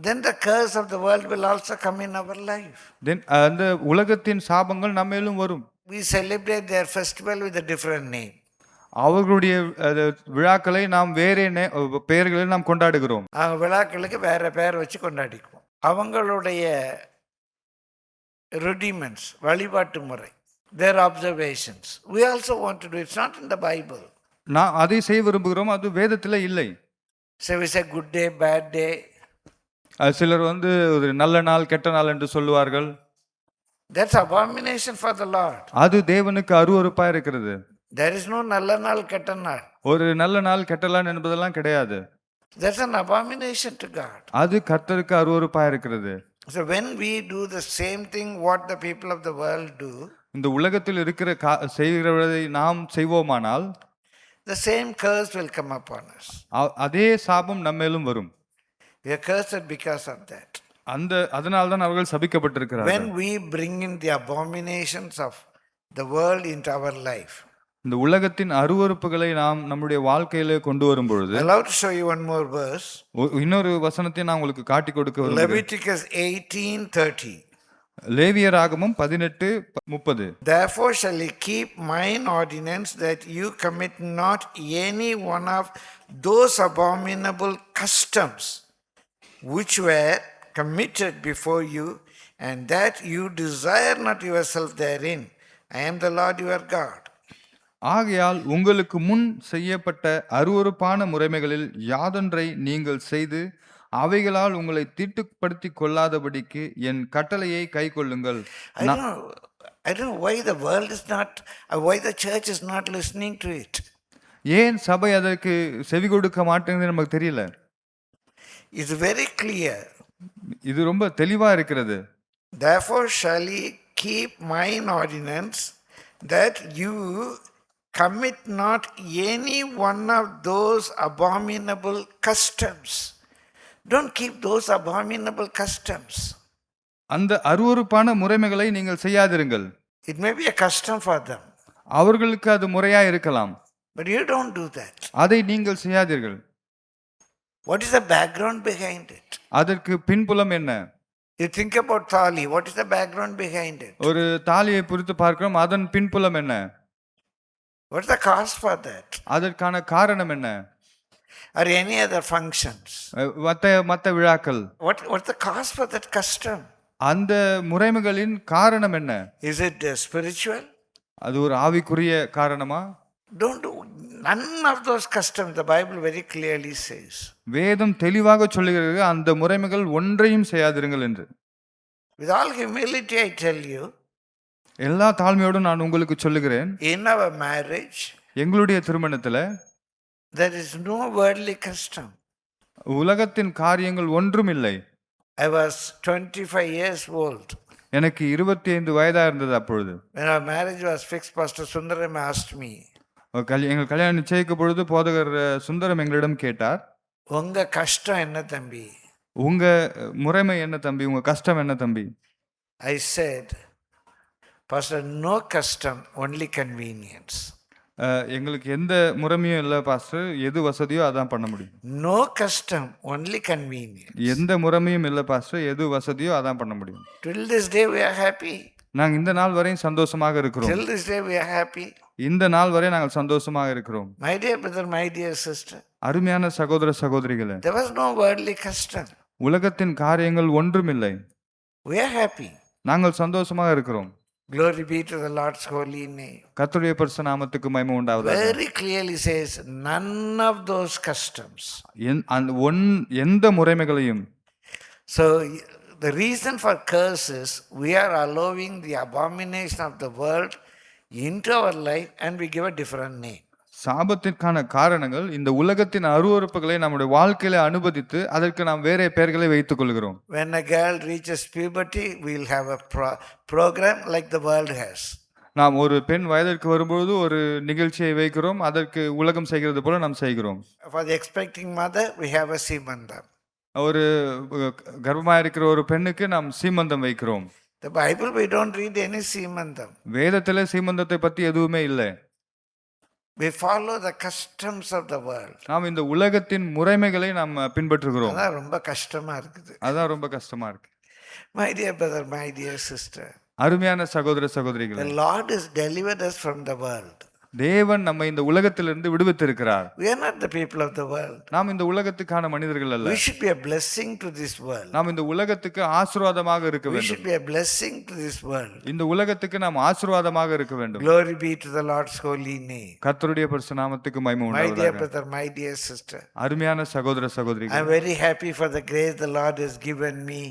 then the curse of the world will also come in our life. அந்த உலகத்தின் சாபங்கள் நம்மேலும் வரும். We celebrate their festival with a different name. அவர்களுடைய விழாக்களை நாம் வேறே பெயர்களில் நாம் கொண்டாடுகிறோம். விழாக்களுக்கு வேற பெயர் வச்சு கொண்டாடிக்குவோம். அவங்களுடைய rudiments, வழிபாட்டு முறை, their observations, we also want to do. It's not in the Bible. நான் அதை செய்ய விரும்புகிறோம், அது வேதத்தில் இல்லை. So we say good day, bad day. சிலர் ஒரு நல்ல நாள் கெட்ட நாள் என்று சொல்லுவார்கள். That's abomination for the Lord. அது தேவனுக்கு அருவருப்பா இருக்கிறது. There is no நல்ல நாள் கெட்ட நாள். ஒரு நல்ல நாள் கெட்ட நாள் என்பதெல்லாம் கிடையாது. That's an abomination to God. அது கர்த்தருக்கு அருவருப்பா இருக்கிறது. So when we do the same thing what the people of the world do, இந்த உலகத்தில் இருக்கிற செய்கிறதை நாம் செய்வோமானால், the same curse will come upon us. அதே சாபம் நம்மேலும் வரும். We are cursed because of that. அதனால் தான் அவர்கள் சபிக்கப்பட்டிருக்கிறார்கள். When we bring in the abominations of the world into our life, இந்த உலகத்தின் அருவருப்புகளை நாம் நம்முடைய வாழ்க்கையில கொண்டு வரும் பொழுது, I'd love to show you one more verse. இன்னொரு வசனத்தை நான் உங்களுக்கு காட்டி கொடுக்க விரும்புகிறேன். Leviticus 18:30. லேவியராகமம் 18:30. Therefore shall ye keep mine ordinance, that you commit not any one of those abominable customs which were committed before you, and that you desire not yourself therein. I am the Lord your God. ஆகையால் உங்களுக்கு முன் செய்யப்பட்ட அருவருப்பான முறைமைகளில் யாதொன்றை நீங்கள் செய்து அவைகளால் உங்களை தீட்டுப்படுத்திக் கொள்ளாதபடிக்கு என் கட்டளையை கைக்கொள்ளுங்கள். I don't know why the world is not, why the church is not listening to it. ஏன் சபை அதற்கு செவி கொடுக்க மாட்டேங்குது நமக்கு தெரியல. It's very clear. இது ரொம்ப தெளிவா இருக்கிறது. Therefore shall ye keep mine ordinance, that you commit not any one of those abominable customs. Don't keep those abominable customs. அந்த அருவருப்பான முறைமைகளை நீங்கள் செய்யாதிருங்கள். It may be a custom for them. அவர்களுக்கு அது முறையா இருக்கலாம். But you don't do that. அதை நீங்கள் செய்யாதீர்கள். What is the background behind it? அதற்கு பின்புலம் என்ன? You think about thali. What is the background behind it? ஒரு தாலியை குறித்து பார்க்கிறோம், அதன் பின்புலம் என்ன? What is the cause for that? அதற்கான காரணம் என்ன? Or any other functions? மத்த விழாக்கள். What's the cause for that custom? அந்த முறைமைகளின் காரணம் என்ன? Is it spiritual? அது ஒரு ஆவிக்குரிய காரணமா? Don't do none of those customs. The Bible very clearly says. வேதம் தெளிவாக சொல்லுகிறது, அந்த முறைமைகள் ஒன்றையும் செய்யாதிருங்கள் என்று. With all humility, I tell you, எல்லா தாழ்மையோடும் நான் உங்களுக்கு சொல்லுகிறேன், in our marriage, எங்களுடைய திருமணத்துல there is no worldly custom. உலகத்தின் காரியங்கள் ஒன்றும் இல்லை. I was 25 years old. எனக்கு 25 வயதா இருந்தது அப்பொழுது. When our marriage was fixed, Pastor Sundaram asked me, எங்கள் கல்யாணம் நிச்சயிக்க பொழுது போதகர் சுந்தரம் எங்களிடம் கேட்டார், உங்க கஷ்டம் என்ன தம்பி? உங்க முறைமை என்ன தம்பி, உங்க கஷ்டம் என்ன தம்பி? I said, Pastor, no custom, only convenience. எங்களுக்கு எந்த முறைமையும் இல்லை பாஸ்டர், எது வசதியோ அதான் பண்ண முடியும். No custom, only convenience. எந்த முறைமையும் இல்லை பாஸ்டர், எது வசதியோ அதான் பண்ண முடியும். Till this day we are happy. நாங்கள் இந்த நாள் வரையும் சந்தோஷமாக இருக்கிறோம். Till this day we are happy. இந்த நாள் வரை நாங்கள் சந்தோஷமாக இருக்கிறோம். My dear brother, my dear sister, அருமையான சகோதர சகோதரிகளே, there was no worldly custom. உலகத்தின் காரியங்கள் ஒன்றுமில்லை. We are happy. நாங்கள் சந்தோஷமாக இருக்கிறோம். Glory be to the Lord's holy name. கர்த்தருடைய பரிசுத்த நாமத்துக்கு மகிமை உண்டாவதாக. Very clearly says, none of those customs. எந்த முறைமைகளையும். So the reason for curse is we are allowing the abomination of the world into our life and we give a different name. சாபத்திற்கான காரணங்கள் இந்த உலகத்தின் அருவருப்புகளை நம்முடைய வாழ்க்கையில அனுமதித்து அதற்கு நாம் வேற பெயர்களை வைத்துக் கொள்கிறோம். When a girl reaches puberty, we will have a program like the world has. நாம் ஒரு பெண் வயதிற்கு வரும்போது ஒரு நிகழ்ச்சியை வைக்கிறோம், அதற்கு உலகம் செய்கிறது போல நாம் செய்கிறோம். For the expecting mother, we have a சீமந்தம். ஒரு கர்ப்பமாக இருக்கிற ஒரு பெண்ணுக்கு நாம் சீமந்தம் வைக்கிறோம். The Bible we don't read any சீமந்தம். வேதத்திலே சீமந்தத்தை பற்றி எதுவுமே இல்லை. We follow the customs of the world. நாம் இந்த உலகத்தின் முறைமைகளை நாம் பின்பற்றுகிறோம். அதான் ரொம்ப கஷ்டமா இருக்குது. அதான் ரொம்ப கஷ்டமா இருக்கு. My dear brother, my dear sister, அருமையான சகோதர சகோதரிகளே, the Lord has delivered us from the world. தேவன் நம்மை இந்த உலகத்திலிருந்து விடுவித்திருக்கிறார். We are not the people of the world. நாம் இந்த உலகத்துக்கான மனிதர்கள் அல்ல. We should be a blessing to this world. நாம் இந்த உலகத்துக்கு ஆசீர்வாதமாக இருக்க We வேண்டும். should be a blessing to this world. இந்த உலகத்துக்கு நாம் ஆசீர்வாதமாக இருக்க வேண்டும். Glory be to the Lord's holy name. கர்த்தருடைய பரிசுத்த நாமத்துக்கு மகிமை My dear உண்டாவதாக. brother, my dear sister, அருமையான சகோதர I சகோதரிகளே, am very happy for the grace the Lord has given me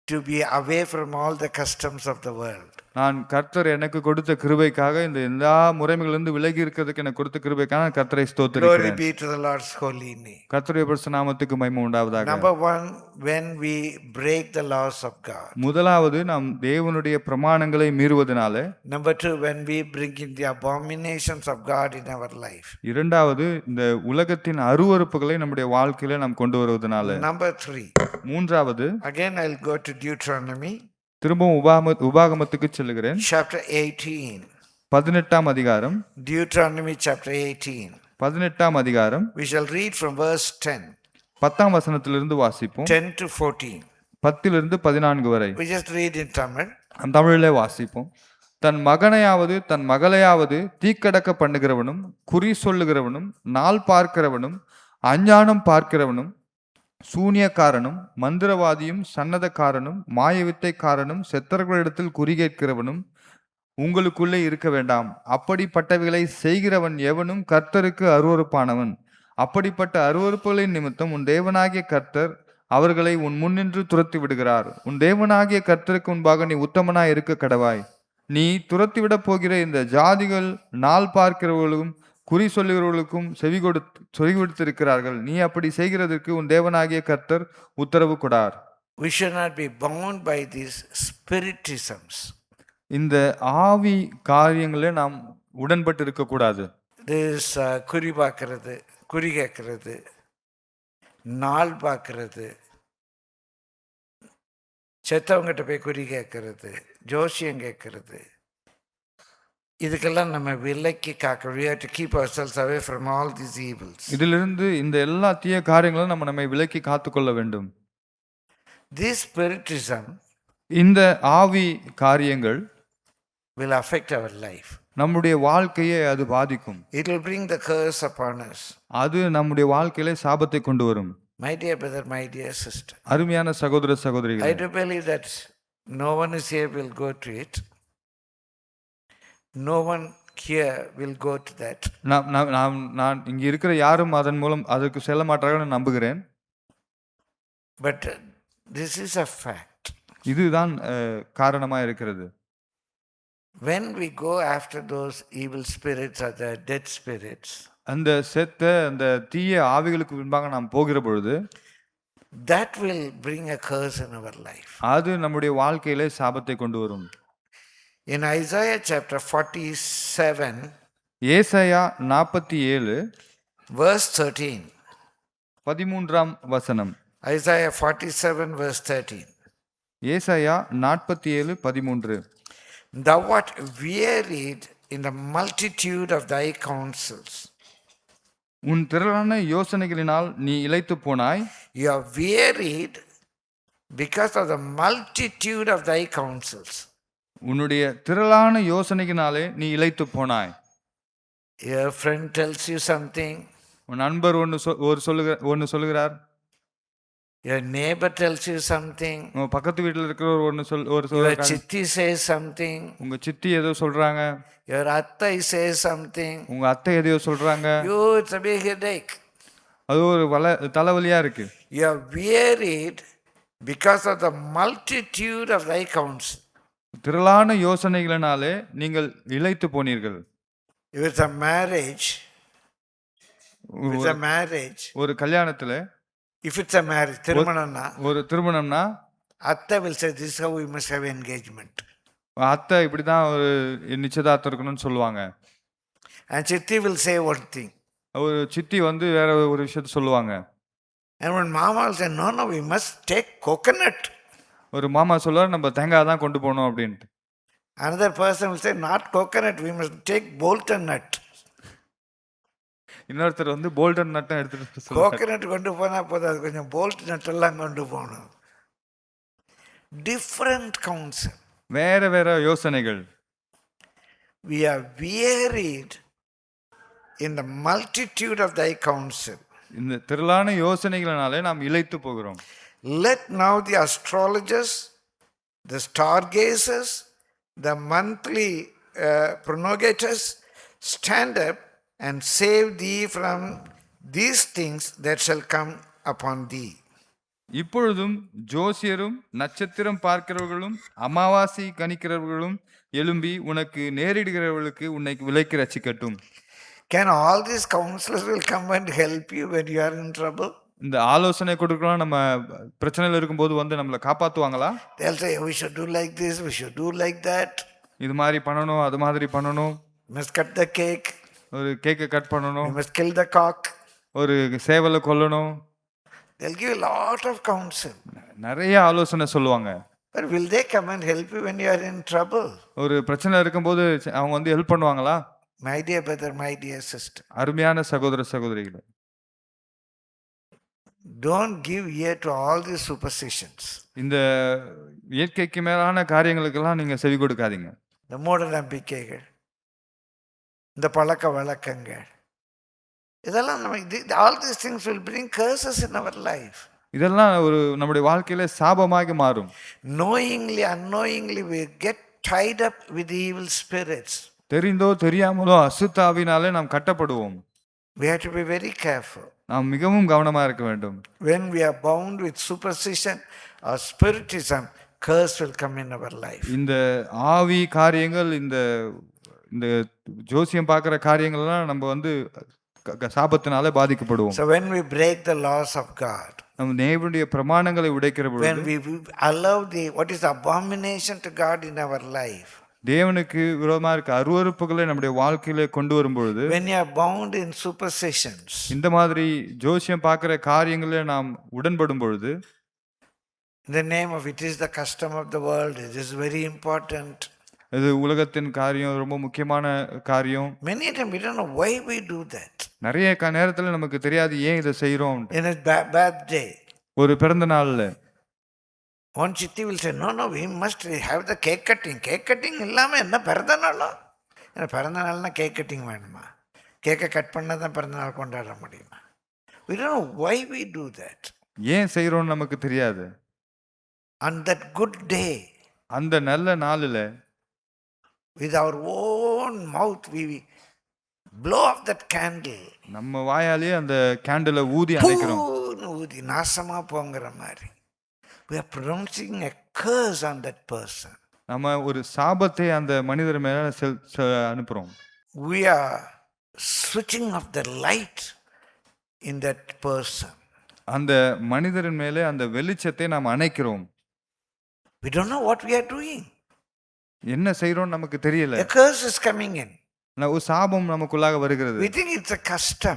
to be away from all the customs of the world. நான் கர்த்தர் எனக்கு கொடுத்த கிருபைக்காக இந்த எல்லா முறைமைகளிலிருந்து விலகி இருக்கிறதுக்கு எனக்கு கொடுத்த கிருபைக்காக நான் கர்த்தரை Glory ஸ்தோத்திரிக்கிறேன். be to the Lord's holy name. கர்த்தருடைய பரிசுத்த நாமத்துக்கு மகிமை உண்டாவதாக. Number one, when we break the laws of God. முதலாவது நாம் தேவனுடைய பிரமாணங்களை மீறுவதனால. Number two, when we bring in the abominations of God in our life. இரண்டாவது இந்த உலகத்தின் அருவருப்புகளை நம்முடைய வாழ்க்கையில நாம் கொண்டு வருவதனால. Number three, மூன்றாவது, again I'll go to Deuteronomy. திரும்பவும் உபாகமத்துக்கு செல்கிறேன். Chapter 18. 18ஆம் அதிகாரம். Deuteronomy chapter 18. 18ஆம் அதிகாரம். We shall read from verse 10. 10ஆம் வசனத்திலிருந்து வாசிப்போம். 10 to 14. 10லிருந்து 14 வரை. We just read in Tamil. தமிழிலே வாசிப்போம். தன் மகனையாவது தன் மகளையாவது தீக்கடக்க பண்ணுகிறவனும் குறி சொல்லுகிறவனும் நாள் பார்க்கிறவனும் அஞ்ஞானம் பார்க்கிறவனும் சூனியக்காரனும் மந்திரவாதியும் சன்னதக்காரனும் மாயவித்தைக்காரனும் செத்தர்களிடத்தில் குறி கேட்கிறவனும் உங்களுக்குள்ளே இருக்க வேண்டாம். அப்படிப்பட்டவைகளை செய்கிறவன் எவனும் கர்த்தருக்கு அருவருப்பானவன். அப்படிப்பட்ட அருவருப்புகளின் நிமித்தம் உன் தேவனாகிய கர்த்தர் அவர்களை உன் முன்னின்று துரத்தி விடுகிறார். உன் தேவனாகிய கர்த்தருக்கு முன்பாக நீ உத்தமனாய் இருக்க கடவாய். நீ துரத்திவிடப் போகிற இந்த ஜாதிகள் நாள் பார்க்கிறவர்களும் குறி சொல்லுகிறவர்களுக்கும் செவி கொடுத்திருக்கிறார்கள். நீ அப்படி செய்கிறதற்கு உன் தேவனாகிய கர்த்தர் உத்தரவு கொடார். We should not be bound by these spiritisms. இந்த ஆவி காரியங்களே நாம் உடன்பட்டு இருக்கக்கூடாது. This குறி பார்க்கறது, குறி கேட்கறது, நாள் பார்க்கறது, செத்தவங்கிட்ட போய் குறி கேட்கறது, ஜோசியம் கேட்கறது, இதுக்கெல்லாம் நம்ம விலக்கி காக்க. We have to keep ourselves away from all these evils. இதிலிருந்து இந்த எல்லா தீய காரியங்களும் நம்மை விலக்கி காத்துக்கொள்ள வேண்டும். This spiritism, இந்த ஆவி காரியங்கள் will affect our life. நம்முடைய வாழ்க்கையை அது பாதிக்கும். It will bring the curse upon us. அது நம்முடைய வாழ்க்கையிலே சாபத்தை கொண்டு வரும். My dear brother, my dear sister, அருமையான சகோதர I சகோதரிகளே, do believe that no one is here will go to it. No one here will go to that. நான் இங்க இருக்கிற யாரும் அதன் மூலம் அதற்கு செல்ல மாட்டார்கள் நம்புகிறேன். But this is a fact. இதுதான் காரணமா இருக்கிறது. When we go after those evil spirits or the dead spirits, அந்த செத்த அந்த தீய ஆவிகளுக்கு முன்பாக நாம் போகிற பொழுது that will bring a curse in our life. அது நம்முடைய வாழ்க்கையிலே சாபத்தை கொண்டு வரும். In Isaiah chapter 47, ஏசாயா 47 verse 13. 13ஆம் வசனம். Isaiah 47 verse 13. ஏசாயா 47 13. Thou art wearied in the multitude of thy counsels. உன் திரளான யோசனைகளினால் நீ இளைத்து போனாய். You are wearied because of the multitude of thy counsels. உன்னுடைய திரளான யோசனைகளினாலே நீ இளைத்து போனாய். Your friend tells you something. உன் நண்பர் ஒன்னு சொல்லுகிறார். Your neighbor tells you something. உங்க பக்கத்து வீட்டில் இருக்கிறவர் ஒரு Your சொல்றாங்க. chitti says something. உங்க சித்தி ஏதோ சொல்றாங்க. Your attai says something. உங்க அத்தை எதையோ சொல்றாங்க. You, it's a big headache. அது ஒரு தலைவலியா இருக்கு. You are wearied because of the multitude of thy counsel. திரளான யோசனைகளினாலே நீங்கள் இளைத்து போனீர்கள். If it's a marriage, ஒரு கல்யாணத்துல if it's a marriage, திருமணம்னா, ஒரு திருமணம்னா அத்தை will say this is how we must have engagement. அத்தை இப்படிதான் ஒரு நிச்சயதார்த்தம் இருக்கணும்னு சொல்லுவாங்க. And chitti will say one thing. ஒரு சித்தி வேற ஒரு விஷயத்த சொல்லுவாங்க. And when mama will say no, we must take coconut. ஒரு மாமா சொல்லுவார் நம்ம தேங்காய் தான் கொண்டு போகணும் அப்படின்ட்டு. Another person will say not coconut, we must take bolton nut. இன்னொருத்தர் போல்டன் நட்டம் எடுத்துட்டு சொல்லுவாங்க. கோகனட் கொண்டு போனா போதாது, கொஞ்சம் போல்ட் நட் எல்லாம் கொண்டு போகணும். Different counsel. வேற யோசனைகள். We are wearied in the multitude of thy counsel. இந்த திரளான யோசனைகளினாலே நாம் இளைத்து போகிறோம். Let now the astrologers, the stargazers, the monthly prognosticators stand up and save thee from these things that shall come upon thee. இப்பொழுதும் ஜோசியரும் நட்சத்திரம் பார்க்கிறவர்களும் அமாவாசை கணிக்கிறவர்களும் எழும்பி உனக்கு நேரிடுகிறவர்களுக்கு உன்னை விலைக்கு ரட்சிக்கட்டும். Can all these counselors will come and help you when you are in trouble? இந்த ஆலோசனை கொடுக்கலாம் நம்ம பிரச்சனையில இருக்கும்போது நம்மளை காப்பாத்துவாங்களா? They'll say we should do like this, we should do like that. இது மாதிரி பண்ணணும், அது மாதிரி பண்ணணும். Must cut the cake. ஒரு கேக்கை கட் பண்ணணும். We must kill the cock. ஒரு சேவலை கொல்லணும். They'll give a lot of counsel. நிறைய ஆலோசனை சொல்லுவாங்க. But will they come and help you when you are in trouble? ஒரு பிரச்சனை இருக்கும்போது அவங்க ஹெல்ப் பண்ணுவாங்களா? My dear brother, my dear sister. அருமையான சகோதர சகோதரிகளே, don't give ear to all these superstitions. இந்த இயற்கைக்கு மேலான காரியங்களுக்கெல்லாம் நீங்க செவி கொடுக்காதீங்க. இந்த மூட நம்பிக்கைகள், இந்த பழக்க வழக்கங்கள், இதெல்லாம் all these things will bring curses in our life. இதெல்லாம் நம்முடைய வாழ்க்கையில சாபமாக மாறும். Knowingly, unknowingly we get tied up with the evil spirits. தெரிந்தோ தெரியாமலோ அசுத்தாவினாலே நாம் கட்டப்படுவோம். We have to be very careful. நாம் மிகவும் கவனமா இருக்க வேண்டும். When we are bound with superstition or spiritism, curse will come in our life. இந்த ஆவி காரியங்கள், இந்த ஜோசியம் பார்க்கிற காரியங்கள்லாம் நம்ம சாபத்தினால பாதிக்கப்படுவோம். So when we break the laws of God, நம்ம தேவனுடைய பிரமாணங்களை உடைக்கிற பொழுது, when we allow what is abomination to God in our life, தேவனுக்கு விரோதமா இருக்க அருவருப்புகளை நம்முடைய வாழ்க்கையில கொண்டு வரும்பொழுது, when you are bound in superstitions, இந்த மாதிரி ஜோசியம் பார்க்கிற காரியங்களை நாம் உடன்படும் பொழுது, in the name of it is the custom of the world, it is very important. இது உலகத்தின் காரியம், ரொம்ப முக்கியமான காரியம். Many times we don't know why we do that. நிறைய நேரத்துல நமக்கு தெரியாது ஏன் இதை செய்யறோம். In a birthday, ஒரு பிறந்த நாள்ல one chitti will say no, we must have the cake cutting. Cake cutting இல்லாம என்ன பிறந்த நாளா? என்ன பிறந்த நாள்னா கேக் கட்டிங் வேணுமா? கேக்கை கட் பண்ணால் தான் பிறந்த நாள் கொண்டாட முடியுமா? We don't know why we do that. ஏன் செய்யறோம்னு நமக்கு தெரியாது. On that good day, அந்த நல்ல நாளில with our own mouth we blow off that candle. நம்ம வாயாலே அந்த கேண்டிலை ஊதி அணைக்கிறோம். ஊதி நாசமா போங்கிற மாதிரி. we are pronouncing a curse on that person. நம்ம ஒரு சாபத்தை அந்த மனிதர் மேல அனுப்புறோம். We are switching off the light in that person. அந்த மனிதரின் மேலே அந்த வெளிச்சத்தை நாம் அணைக்கிறோம். We don't know what we are doing. என்ன செய்றோம் நமக்கு தெரியல. A curse is coming in. ஒரு சாபம் நமக்குள்ளாக வருகிறது. We think it's a custom.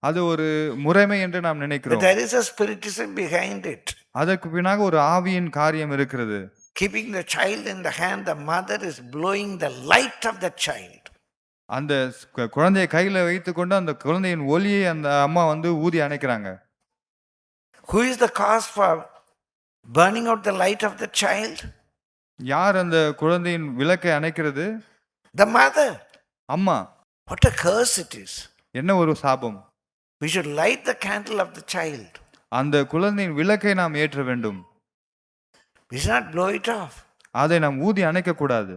அது ஒரு முறைமை என்று நாம் But நினைக்கிறோம். there is a spiritism behind it. அதற்கு பின்னாக ஒரு ஆவியின் காரியம் இருக்கிறது. Keeping the child in the hand, the mother is blowing the light of the child. அந்த குழந்தையை கையில வைத்துக்கொண்டு அந்த குழந்தையின் ஒளியை அந்த அம்மா ஊதி அணைக்கிறாங்க. Who is the cause for burning out the light of the child? யார் அந்த குழந்தையின் விளக்கை அணைக்கிறது? The mother. அம்மா. What a curse it is. என்ன ஒரு சாபம். We should light the candle of the child. அந்த குழந்தையின் விளக்கை நாம் ஏற்ற வேண்டும். We should not blow it off. அதை நாம் ஊதி அணைக்க கூடாது.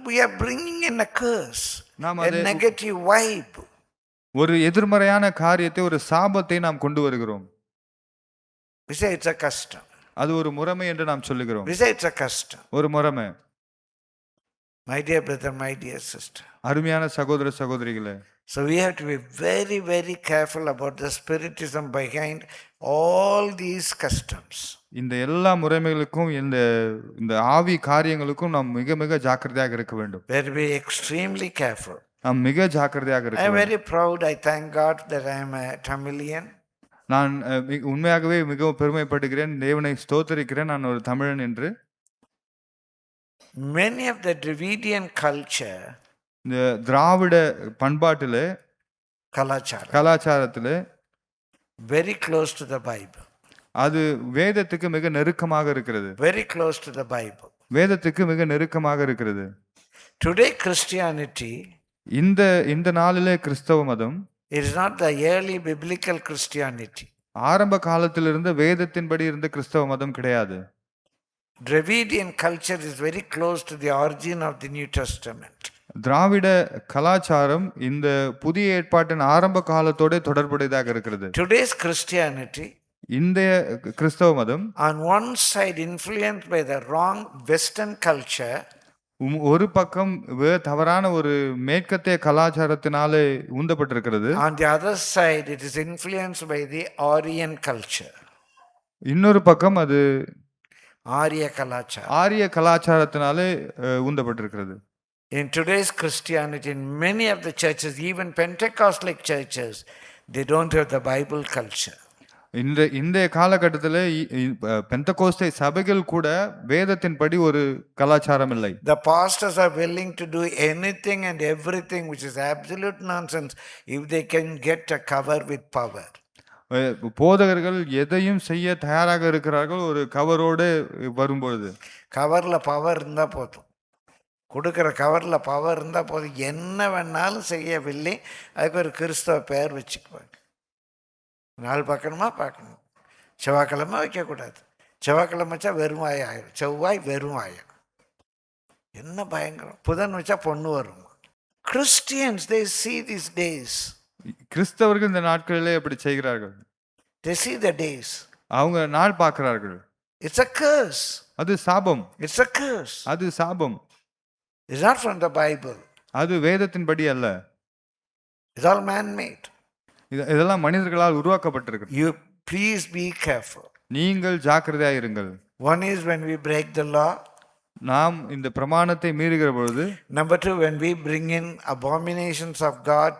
We are bringing in a curse, நாம் a negative vibe. ஒரு எதிர்மறையான காரியத்தை, ஒரு சாபத்தை நாம் கொண்டு வருகிறோம். We say it's a custom. அது ஒரு முறைமை என்று நாம் சொல்லுகிறோம். We say it's a custom. ஒரு முறைமை. My dear brother, my dear sister. அருமையான சகோதர சகோதரிகளே. So we have to be very, very careful about the spiritism behind all these customs. இந்த எல்லா முறைமைகளுக்கும் இந்த ஆவி காரியங்களுக்கும் நாம் மிக மிக ஜாக்கிரதையாக இருக்க வேண்டும். We have to be extremely careful. நாம் மிக ஜாக்கிரதையாக இருக்க I am வேண்டும். very proud. I thank God that I am a Tamilian. நான் உண்மையாகவே மிகவும் பெருமைப்படுகிறேன். தேவனை ஸ்தோத்திரிக்கிறேன் நான் ஒரு தமிழன் என்று. Many of the Dravidian culture, இந்த திராவிட பண்பாட்டிலே கலாச்சாரத்திலே very close to the Bible. அது வேதத்துக்கு மிக நெருக்கமாக இருக்கிறது. Very close to the Bible. வேதத்துக்கு மிக நெருக்கமாக இருக்கிறது. Today Christianity, இந்த நாளிலே கிறிஸ்தவ மதம், it is not the early biblical Christianity. ஆரம்ப காலத்திலிருந்து வேதத்தின்படி இருந்த கிறிஸ்தவ மதம் கிடையாது. Dravidian culture is very close to the origin of the New Testament. திராவிட கலாச்சாரம் இந்த புதிய ஏற்பாட்டின் ஆரம்ப காலத்தோட தொடர்புடையதாக இருக்கிறது. Today's Christianity, இந்த கிறிஸ்தவ மதம் on one side influenced by the wrong Western culture, ஒரு பக்கம் தவறான ஒரு மேற்கத்திய கலாச்சாரத்தினாலே உந்தப்பட்டிருக்கிறது. on the other side it is influenced by the Aryan culture. இன்னொரு பக்கம் அது ஆரிய கலாச்சாரத்தினாலே உந்தப்பட்டிருக்கிறது. In today's Christianity, in many of the churches, even Pentecostal churches, they don't have the Bible culture. இந்த காலகட்டத்தில் பெந்தகோஸ்தே சபைகள் கூட வேதத்தின்படி ஒரு கலாச்சாரம் இல்லை. The pastors are willing to do anything and everything which is absolute nonsense if they can get a cover with power. போதகர்கள் எதையும் செய்ய தயாராக இருக்கிறார்கள் ஒரு கவரோடு வரும்பொழுது. கவர்ல பவர் இருந்தா போதும், கொடுக்குற கவர்ல பவர் இருந்தா போதும், என்ன வேணாலும் செய்யவில்லை. அதுக்கு ஒரு கிறிஸ்தவ பெயர் வச்சுக்குவாங்க. நாள் பார்க்கணுமா பார்க்கணும், செவ்வாய்க்கிழமை வைக்கக்கூடாது, செவ்வாய்க்கிழமை வச்சா வெறும் வாய் ஆயிரும், செவ்வாய் வெறும் ஆயிரும், என்ன பயங்கரம். புதன் வச்சா பொண்ணு வரும். Christians, they see these days. கிறிஸ்தவர்கள் இந்த நாட்களிலே எப்படி செய்கிறார்கள்? They see the days. அவங்க நாள் பார்க்கிறார்கள். It's a curse. அது சாபம். It's a curse. அது சாபம். It's not from the Bible. அது வேதத்தின்படி அல்ல. It's all man-made. இதெல்லாம் மனிதர்களால் உருவாக்கப்பட்டிருக்கு. You please be careful. நீங்கள் ஜாக்கிரதையாக இருங்கள். One is when we break the law. நாம் இந்த பிரமாணத்தை மீறுகிற பொழுது. Number two, when we bring in abominations of God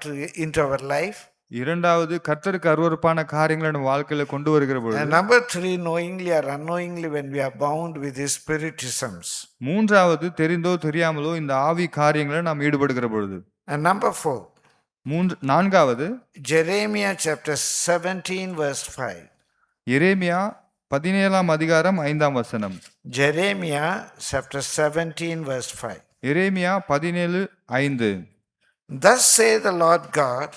into our life. இரண்டாவது கர்த்தருக்கு அருவருப்பான காரியங்களை நம்ம வாழ்க்கையில கொண்டு வருகிற பொழுது. And number three, knowingly or unknowingly when we are bound with his spiritisms. மூன்றாவது தெரிந்தோ தெரியாமலோ இந்த ஆவி காரியங்களை நாம் ஈடுபடுகிற பொழுது. And number four, நான்காவது Jeremiah chapter 17 verse 5. எரேமியா 17ஆம் அதிகாரம் 5ஆம் வசனம். Jeremiah chapter 17 verse 5. Jeremiah 17:5. Thus saith the Lord God,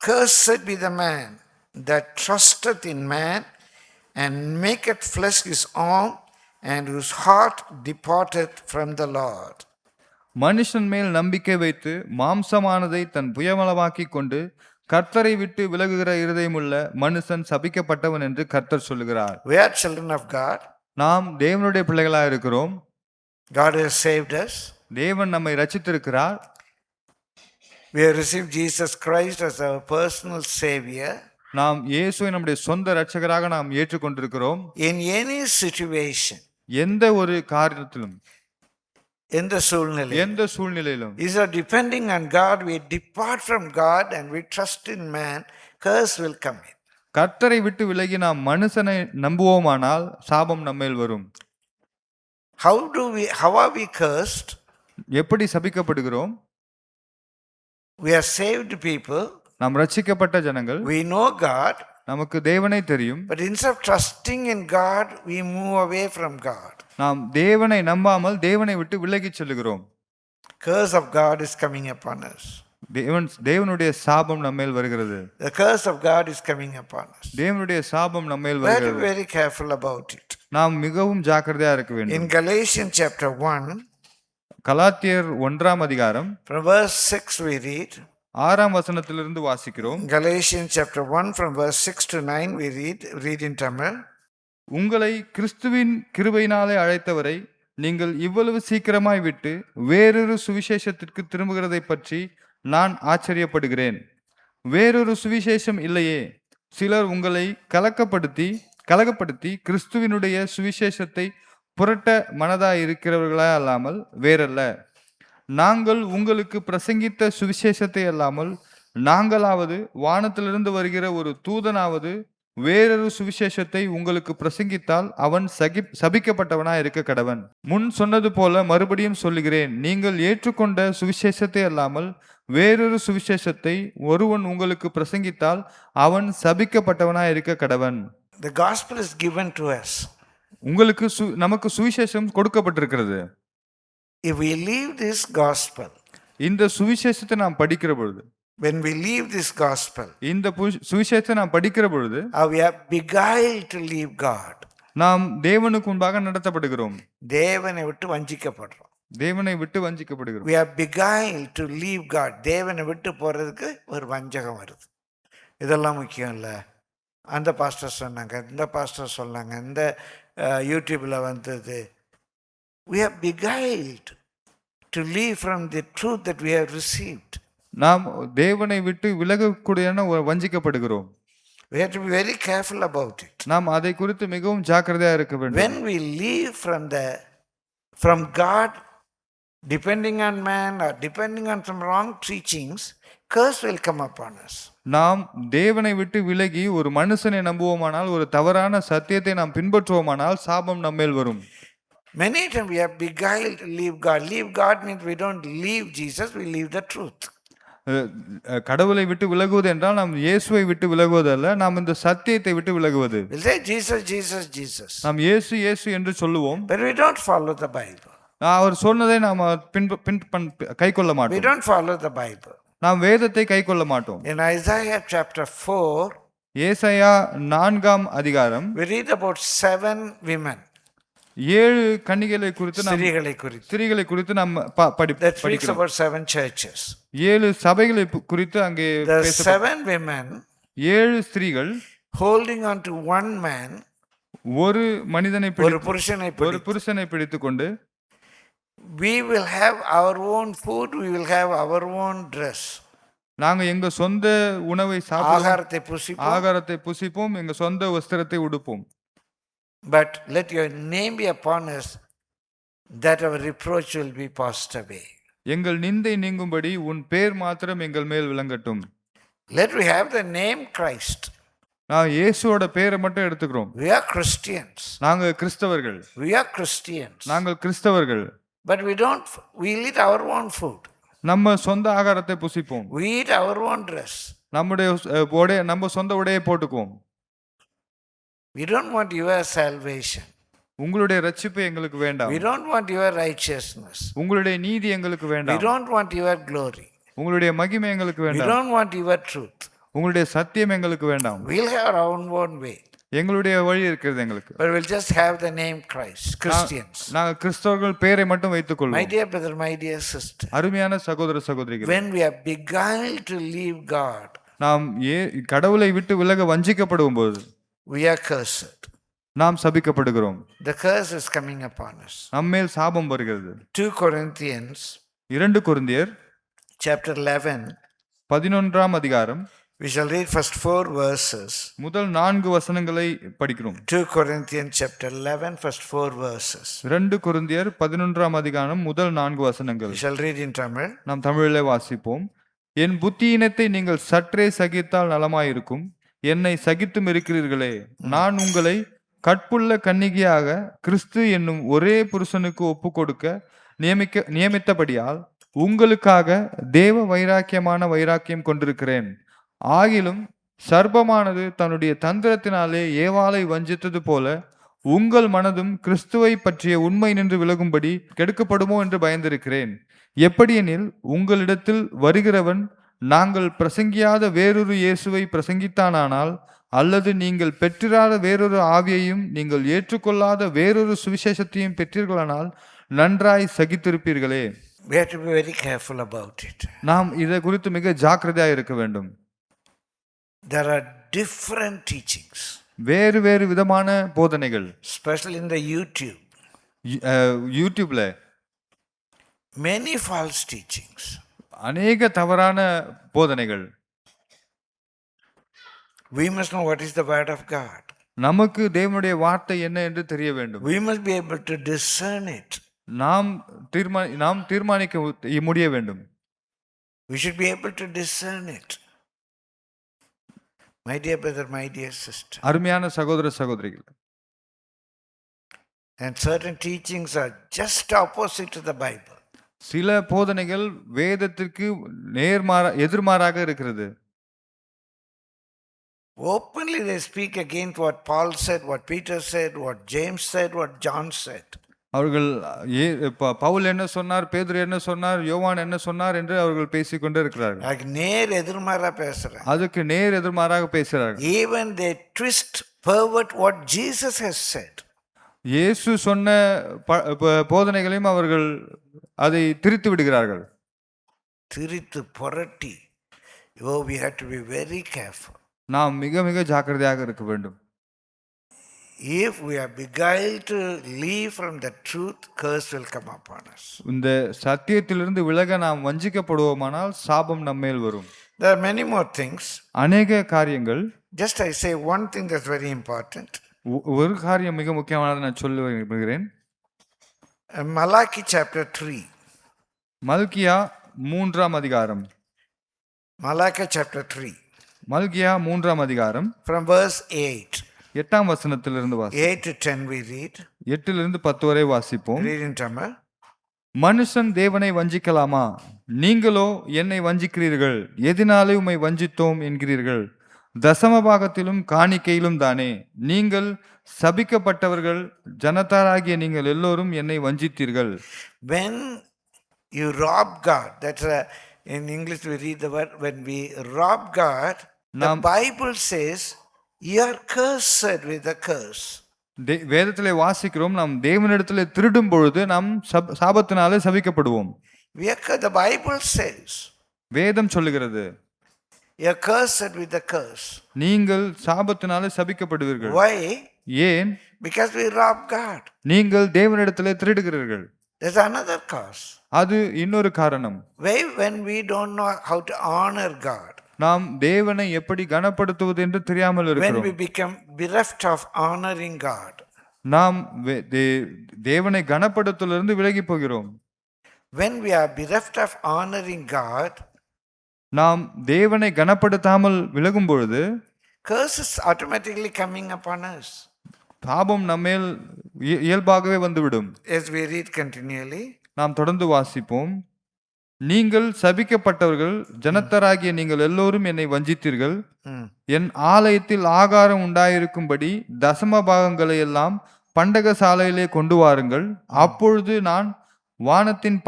cursed be the man that trusteth in man, and maketh flesh his arm, and whose heart departeth from the Lord. மனுஷன் மேல் நம்பிக்கை வைத்து மாம்சமானதை தன் புயமளவாக்கி கொண்டு கர்த்தரை விட்டு விலகுகிற இருதயமுள்ள மனுஷன் சபிக்கப்பட்டவன் என்று கர்த்தர் சொல்லுகிறார். We are children of God. நாம் தேவனுடைய பிள்ளைகளா இருக்கிறோம். God has saved us. தேவன் நம்மை ரட்சித்திருக்கிறார். We have received Jesus Christ as our personal Savior. நாம் இயேசுவை நம்முடைய சொந்த இரட்சகராக நாம் ஏற்றுக்கொண்டிருக்கிறோம். In any situation, எந்த ஒரு காரியத்திலும், எந்த சூழ்நிலையிலும் is are depending on God. We depart from God and we trust in man, curse will come in. கர்த்தரை விட்டு விலகி நாம் மனுஷனை நம்புவோமானால் சாபம் நம்மேல் வரும். How are we cursed? எப்படி சபிக்கப்படுகிறோம்? We are saved people. நாம் ரட்சிக்கப்பட்ட ஜனங்கள். We know God. நமக்கு தேவனை தெரியும். But instead of trusting in God, we move away from God. நாம் தேவனை நம்பாமல் தேவனை விட்டு விலகி செல்கிறோம். Curse of God is coming upon us. தேவனுடைய சாபம் நம்மேல் வருகிறது. The curse of God is coming upon us. தேவனுடைய சாபம் நம்மேல் வருகிறது. Very careful about it. நாம் மிகவும் ஜாக்கிரதையா இருக்க வேண்டும். In Galatians chapter 1, கலாத்தியர் 1ஆம் அதிகாரம் from verse 6 we read. 6ஆம் வசனத்திலிருந்து வாசிக்கிறோம். Galatians chapter 1 from verse 6 to 9 we read in Tamil. உங்களை கிறிஸ்துவின் கிருபையினாலே அழைத்தவரை நீங்கள் இவ்வளவு சீக்கிரமாய் விட்டு வேறொரு சுவிசேஷத்திற்கு திரும்புகிறதை பற்றி நான் ஆச்சரியப்படுகிறேன். வேறொரு சுவிசேஷம் இல்லையே. சிலர் உங்களை கலகப்படுத்தி கிறிஸ்துவினுடைய சுவிசேஷத்தை புரட்ட மனதாய் இருக்கிறவர்களா அல்லாமல் வேறல்ல. நாங்கள் உங்களுக்கு பிரசங்கித்த சுவிசேஷத்தை அல்லாமல் நாங்களாவது வானத்திலிருந்து வருகிற ஒரு தூதனாவது வேறொரு சுவிசேஷத்தை உங்களுக்கு பிரசங்கித்தால் அவன் சபிக்கப்பட்டவனாய் இருக்க கடவன். முன் சொன்னது போல மறுபடியும் சொல்லுகிறேன், நீங்கள் ஏற்றுக்கொண்ட சுவிசேஷத்தை அல்லாமல் வேறொரு சுவிசேஷத்தை ஒருவன் உங்களுக்கு பிரசங்கித்தால் அவன் சபிக்கப்பட்டவனாய் இருக்க கடவன். The gospel is given to us. உங்களுக்கு நமக்கு சுவிசேஷம் கொடுக்கப்பட்டிருக்கிறது. If we leave this gospel, இந்த சுவிசேஷத்தை நாம் படிக்கிற பொழுது, when we leave this gospel, இந்த சுவிசேஷத்தை நாம் படிக்கிற பொழுது we are beguiled to leave God. நாம் தேவனுக்கு முன்பாக நடத்தப்படுகிறோம். தேவனை விட்டு வஞ்சிக்கப்படுறோம். தேவனை விட்டு வஞ்சிக்கப்படுகிறோம். We are beguiled to leave God. தேவனை விட்டு போறதுக்கு ஒரு வஞ்சகம் வருது. இதெல்லாம் முக்கியம் இல்லை. அந்த பாஸ்டர் சொன்னாங்க, இந்த பாஸ்டர் சொன்னாங்க, இந்த யூடியூப்ல வந்தது. We are beguiled to leave from the truth that we have received. நாம் தேவனை விட்டு விலகக்கூடிய வஞ்சிக்கப்படுகிறோம். We have to be very careful about it. நாம் அதை குறித்து மிகவும் ஜாக்கிரதையா இருக்க வேண்டும். When we leave from God, depending on man or depending on some wrong teachings, curse will come upon us. நாம் தேவனை விட்டு விலகி ஒரு மனுஷனை நம்புவோமானால், ஒரு தவறான சத்தியத்தை நாம் பின்பற்றுவோமானால் சாபம் நம்மேல் வரும். Many times we are beguiled to leave God. Leave God means we don't leave Jesus, we leave the truth. கடவுளை விட்டு விலகுவது என்றால் நாம் இயேசுவை விட்டு விலகுவதல்ல, நாம் இந்த சத்தியத்தை விட்டு விலகுவது. We'll say Jesus, Jesus, Jesus. நாம் இயேசு இயேசு என்று சொல்லுவோம். But we don't follow the Bible. அவர் சொன்னதை நாம் கைக்கொள்ள We மாட்டோம். don't follow the Bible. நாம் வேதத்தை கைக்கொள்ள மாட்டோம். In Isaiah chapter 4, ஏசாயா 4ஆம் அதிகாரம் we read about 7 women. 7 கன்னிகைகளை குறித்து ஸ்திரீகளை குறித்து நாம் that speaks படிக்கிறோம். about 7 churches. 7 சபைகளை குறித்து அங்கே The பேசப்படும். 7 women 7 ஸ்திரீகள் holding on to one man, ஒரு மனிதனை ஒரு புருஷனை பிடித்துக்கொண்டு, we will have our own food, we will have our own dress. நாங்க எங்க சொந்த உணவை சாப்பிடுவோம், ஆகாரத்தை புசிப்போம், எங்க சொந்த வஸ்திரத்தை உடுப்போம். But let your name be upon us, that our reproach will be passed away. எங்கள் நிந்தை நீங்கும்படி உன் பேர் மாத்திரம் எங்கள் மேல் விளங்கட்டும். Let we have the name Christ. நான் இயேசுவோட பேரை மட்டும் எடுத்துக்கிறோம். We are Christians. நாங்க கிறிஸ்தவர்கள். We are Christians. நாங்கள் கிறிஸ்தவர்கள். But we eat our own food. நம்ம சொந்த ஆகாரத்தை புசிப்போம். We eat our own dress. நம்ம சொந்த உடையை போட்டுக்குவோம். We don't want your salvation. உங்களுடைய ரட்சிப்பு எங்களுக்கு வேண்டாம். We don't want your righteousness. உங்களுடைய நீதி எங்களுக்கு வேண்டாம். We don't want your glory. உங்களுடைய மகிமை எங்களுக்கு We வேண்டாம். don't want your truth. உங்களுடைய சத்தியம் எங்களுக்கு வேண்டாம். We'll have our own way. எங்களுடைய வழி இருக்கிறது எங்களுக்கு. But we'll just have the name Christ. Christians. நாங்க கிறிஸ்தவர்கள் பேரை மட்டும் வைத்துக் கொள்வோம். My dear brother, my dear sister. அருமையான சகோதர சகோதரிகளே, when we are beguiled to leave God, நாம் கடவுளை விட்டு விலக வஞ்சிக்கப்படும்போது we are cursed. நாம் சபிக்கப்படுகிறோம். The curse is coming upon us. நம்மேல் சாபம் வருகிறது. 2 Corinthians 2 கொரிந்தியர் chapter 11. 11ஆம் அதிகாரம் We shall read first 4 verses. முதல் 4 வசனங்களை படிக்கிறோம். 2 Corinthians chapter 11 first 4 verses. 2 கொரிந்தியர் 11ஆம் அதிகாரம் முதல் 4 வசனங்கள். We shall read in Tamil. நாம் தமிழிலே வாசிப்போம். என் புத்தியினத்தை நீங்கள் சற்றே சகித்தால் நலமாயிருக்கும். என்னை சகித்தும் இருக்கிறீர்களே. நான் உங்களை கற்புள்ள கன்னிகையாக கிறிஸ்து என்னும் ஒரே புருஷனுக்கு ஒப்பு கொடுக்க நியமித்தபடியால் உங்களுக்காக தேவ வைராக்கியம் கொண்டிருக்கிறேன். ஆகிலும் சர்ப்பமானது தன்னுடைய தந்திரத்தினாலே ஏவாளை வஞ்சித்தது போல உங்கள் மனதும் கிறிஸ்துவை பற்றிய உண்மை நின்று விலகும்படி கெடுக்கப்படுமோ என்று பயந்திருக்கிறேன். எப்படியெனில் உங்களிடத்தில் வருகிறவன் நாங்கள் பிரசங்கியாத வேறொரு இயேசுவை பிரசங்கித்தானால், அல்லது நீங்கள் பெற்றிராத வேறொரு ஆவியையும் நீங்கள் ஏற்றுக்கொள்ளாத வேறொரு சுவிசேஷத்தையும் பெற்றீர்களானால் நன்றாய் சகித்திருப்பீர்களே. We have to be very careful about it. நாம் இதை குறித்து மிக ஜாக்கிரதையாக இருக்க வேண்டும். There are different teachings, வேறு வேறு விதமான போதனைகள், especially in the YouTube. யூடியூப்ல Many false teachings. அநேக தவறான போதனைகள். We must know what is the word of God. நமக்கு தேவனுடைய வார்த்தை என்ன என்று தெரிய வேண்டும். We must be able to discern it. நாம் தீர்மானிக்க முடிய வேண்டும். We should be able to discern it. My dear brother, my dear sister. அருமையான சகோதர சகோதரிகள், And certain teachings are just opposite to the Bible. சில போதனைகள் வேதத்திற்கு எதிர்மாறாக இருக்கிறது. Openly they speak against what Paul said, what Peter said, what James said, what John said. அவர்கள் பவுல் என்ன சொன்னார், பேதுரு என்ன சொன்னார், யோவான் என்ன சொன்னார் என்று அவர்கள் பேசிக்கொண்டே இருக்கிறார்கள். அதுக்கு நேர் எதிர்மாறா பேசுறாங்க. அதுக்கு நேர் எதிர்மாறாக பேசுகிறார்கள். Even they twist, pervert what Jesus has said. இயேசு சொன்ன போதனைகளையும் அவர்கள் அதை திரித்து விடுகிறார்கள். திரித்து புரட்டி. Oh, we have to be very careful. நாம் மிக மிக ஜாக்கிரதையாக இருக்க வேண்டும். If we are beguiled to leave from the truth, curse will come upon us. இந்த சத்தியத்திலிருந்து விலக நாம் வஞ்சிக்கப்படுவோமானால் சாபம் நம்மேல் வரும். There are many more things. அநேக காரியங்கள். Just I say one thing that's very important. ஒரு காரியம் மிக முக்கியமானது நான் சொல்ல விரும்புகிறேன். Malachi chapter 3. மல்கியா 3ஆம் அதிகாரம். Malachi chapter 3. மல்கியா 3ஆம் அதிகாரம். From verse 8. 8ஆம் வசனத்திலிருந்து வாசி. 8 to 10 we read. 8லிருந்து 10 வரை வாசிப்போம். Read in Tamil. மனுஷன் தேவனை வஞ்சிக்கலாமா? நீங்களோ என்னை வஞ்சிக்கிறீர்கள். எதினாலே உம்மை வஞ்சித்தோம் என்கிறீர்கள். தசமபாகத்திலும் காணிக்கையிலும் தானே. நீங்கள் சபிக்கப்பட்டவர்கள், ஜனத்தாராகிய நீங்கள் எல்லோரும் என்னை வஞ்சித்தீர்கள். When you rob God, that's in English we read the word, when we rob God, the Bible says you are cursed with a curse. வேதத்திலே வாசிக்கிறோம், நாம் தேவனிடத்திலே திருடும் பொழுது நாம் சாபத்தினாலே சபிக்கப்படுவோம். The Bible says, வேதம் சொல்லுகிறது, you are cursed with a curse. நீங்கள் சாபத்தினாலே சபிக்கப்படுவீர்கள். Why? ஏன்? Because we rob God. நீங்கள் தேவனிடத்திலே திருடுகிறீர்கள். There's another cause. அது இன்னொரு காரணம். Why? When we don't know how to honor God. நாம் தேவனை எப்படி கனப்படுத்துவது என்று தெரியாமல் இருக்கிறோம். When we become bereft of honoring God. நாம் தேவனை கனப்படுத்துவதிலிருந்து விலகி போகிறோம். When we are bereft of honoring God, நாம் தேவனை கனப்படுத்தாமல் விலகும் பொழுது curses automatically coming upon us. பாபம் நம்மேல் இயல்பாகவே வந்துவிடும். As we read continually, நாம் தொடர்ந்து வாசிப்போம். நீங்கள் சபிக்கப்பட்டவர்கள், ஜனத்தராகிய நீங்கள் எல்லோரும் என்னை வஞ்சித்தீர்கள். என் ஆலயத்தில் ஆகாரம் உண்டாயிருக்கும்படி தசம பாகங்களை எல்லாம் பண்டக சாலையிலே கொண்டு வாருங்கள். அப்பொழுது நான் வானத்தின்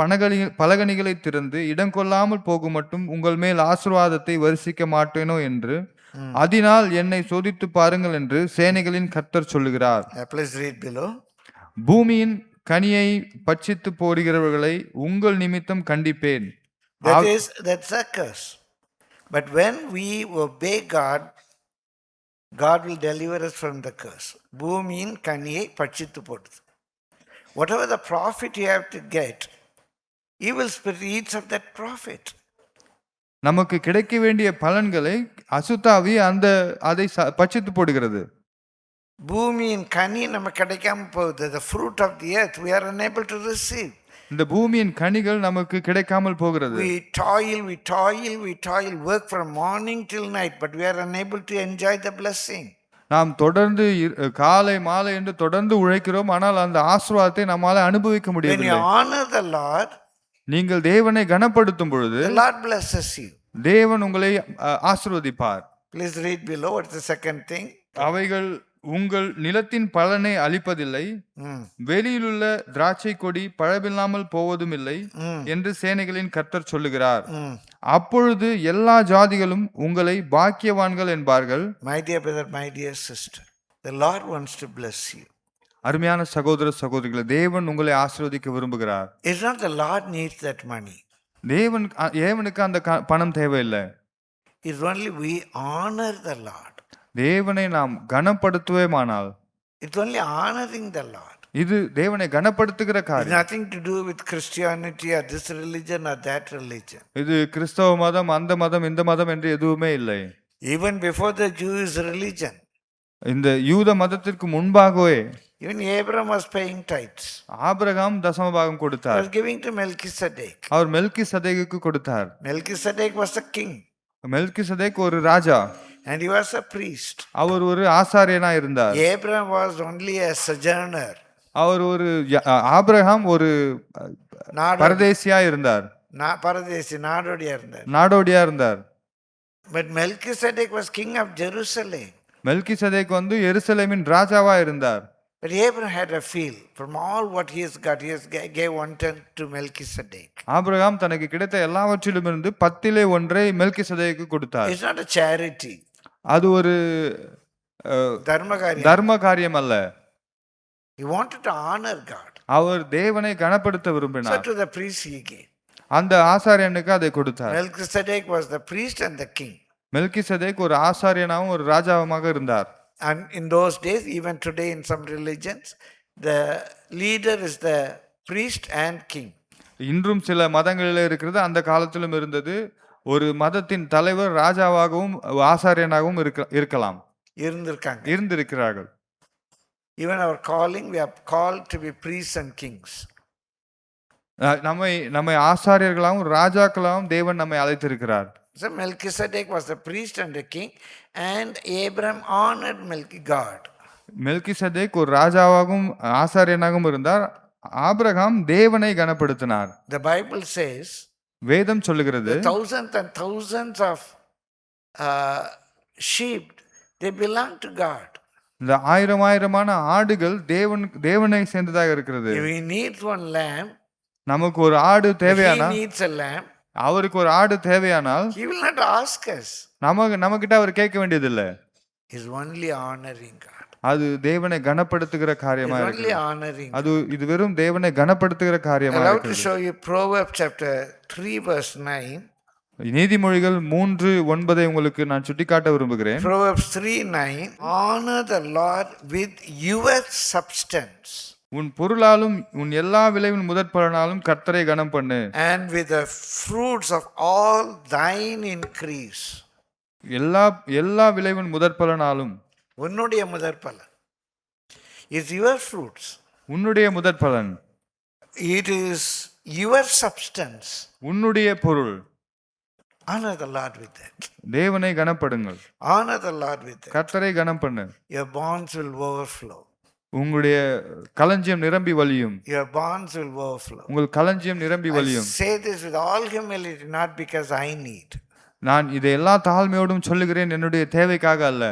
பலகணிகளை திறந்து இடம் கொள்ளாமல் போகும் மட்டும் உங்கள் மேல் ஆசீர்வாதத்தை வருஷிக்க மாட்டேனோ என்று, அதனால் என்னை சோதித்து பாருங்கள் என்று சேனைகளின் கர்த்தர் சொல்லுகிறார். Please read below. பூமியின் கனியை பட்சித்து போடுகிறவர்களை உங்கள் நிமித்தம் கண்டிப்பேன். That's a curse. But when we obey God, God will deliver us from the curse. பூமியின் கனியை பட்சித்து போடுது. Whatever the profit you have to get, evil spirit eats of that profit. நமக்கு கிடைக்க வேண்டிய பலன்களை அசுத்தாவி அதை பட்சித்து போடுகிறது. பூமியின் கனி நமக்கு கிடைக்காம போகுது. The fruit of the earth we are unable to receive. இந்த பூமியின் கனிகள் நமக்கு கிடைக்காமல் போகிறது. We toil, work from morning till night, but we are unable to enjoy the blessing. நாம் தொடர்ந்து காலை மாலை என்று தொடர்ந்து உழைக்கிறோம், ஆனால் அந்த ஆசீர்வாதத்தை நம்மால அனுபவிக்க When முடியவில்லை. you honor the Lord, நீங்கள் தேவனை கனப்படுத்தும் பொழுது the Lord blesses you. தேவன் உங்களை ஆசீர்வதிப்பார். Please read below. What's the second thing? அவைகள் உங்கள் நிலத்தின் பலனை அளிப்பதில்லை, வெளியிலுள்ள திராட்சை கொடி பழமில்லாமல் போவதும் இல்லை என்று சேனைகளின் கர்த்தர் சொல்லுகிறார். அப்பொழுது எல்லா ஜாதிகளும் உங்களை பாக்கியவான்கள் என்பார்கள். My dear brother, my dear sister, the Lord wants to bless you. அருமையான சகோதர சகோதரிகளே, தேவன் உங்களை ஆசீர்வதிக்க விரும்புகிறார். It's not the Lord needs that money. தேவனுக்கு அந்த பணம் தேவையில்லை. It's only we honor the Lord. தேவனை நாம் கனப்படுத்துவேமானால், It's only honoring the Lord. இது தேவனை கனப்படுத்துகிற It's காரியம். nothing to do with Christianity or this religion or that religion. இது கிறிஸ்தவ மதம், அந்த மதம், இந்த மதம் என்று எதுவுமே இல்லை. Even before the Jewish religion, இந்த யூத மதத்திற்கு முன்பாகவே even Abraham was paying tithes. Abraham தசமபாகம் He கொடுத்தார். was giving to Melchizedek. அவர் மெல்கிசதேக்குக்கு கொடுத்தார். Melchizedek was a king மெல்கிசதேக் ஒரு ராஜா, and he was a priest. அவர் ஒரு ஆசாரியனா இருந்தார். Abraham was only a sojourner. அவர் ஒரு ஆபிரகாம் ஒரு பரதேசியா இருந்தார், பரதேசி நாடோடியா இருந்தார். நாடோடியா இருந்தார். But Melchizedek was king of Jerusalem. மெல்கிசதேக் எருசலேமின் ராஜாவா இருந்தார். But Abraham had a feel from all what he has got. He has gave 1/10 to Melchizedek. Abraham தனக்கு கிடைத்த எல்லாவற்றிலும் இருந்து 10 மெல்கிசதேக்கு கொடுத்தார். It's not a charity. அது ஒரு தர்ம காரியம் அல்ல. He wanted to honor God. அவர் தேவனை கனப்படுத்த விரும்பினார். So to the priest he gave. அந்த ஆசாரியனுக்கு அதை கொடுத்தார். Melchizedek was the priest and the king. மெல்கிசதேக் ஒரு ஆசாரியனாகவும் ஒரு ராஜாவுமாக இருந்தார். And in those days, even today in some religions, the leader is the priest and king. இன்றும் சில மதங்களில் இருக்கிறது, அந்த காலத்திலும் இருந்தது. ஒரு மதத்தின் தலைவர் ராஜாவாகவும் ஆசாரியனாகவும் இருக்கலாம், இருந்திருக்கிறார்கள். Even our calling, we are called to be priests and kings. நம்மை ஆசாரியர்களாகவும் ராஜாக்களாகவும் தேவன் நம்மை அழைத்திருக்கிறார். So Melchizedek was the priest and the king, and Abraham honored God. மெல்கிசதேக் ஒரு ராஜாவாகவும் ஆசாரியனாகவும் இருந்தார். ஆபிரகாம் தேவனை கனப்படுத்தினார். The Bible says, வேதம் சொல்லுகிறது, thousands and thousands of sheep, they belong to God. இந்த ஆயிரமான ஆடுகள் தேவனை சேர்ந்ததாக இருக்கிறது. If he needs one lamb, நமக்கு ஒரு ஆடு தேவையானால், he needs a lamb, அவருக்கு ஒரு ஆடு தேவையானால், he will not ask us. நம்மகிட்ட அவர் கேட்க வேண்டியதில்லை. Is only honoring God. அது தேவனை கனப்படுத்துகிற காரியமா only honoring. இது வெறும் தேவனை கனப்படுத்துகிற காரியமா இருக்கு. I இருக்கு. want to show you Proverbs chapter 3 verse 9. நீதிமொழிகள் 3:9 உங்களுக்கு நான் சுட்டிக்காட்ட விரும்புகிறேன். Proverbs 3:9. Honor the Lord with your substance. உன் பொருளாலும் உன் எல்லா விளைவின் முதற் பலனாலும் கர்த்தரை கனம் பண்ணு. And with the fruits of all thine increase. எல்லா விளைவின் முதற் பலனாலும், உன்னுடைய முதற் பலன் is your fruits. உன்னுடைய முதற் பலன், it is your substance. உன்னுடைய பொருள். Honor the Lord with that. தேவனை கனப்படுங்கள். Honor the Lord with that. கர்த்தரை கனம் பண்ணு. Your barns will overflow. உங்களுடைய களஞ்சியம் நிரம்பி வழியும். Your barns will overflow. உங்கள் களஞ்சியம் நிரம்பி வழியும். I say this with all humility, not because I need. நான் இதை எல்லா தாழ்மையோடும் சொல்லுகிறேன், என்னுடைய தேவைக்காக அல்ல.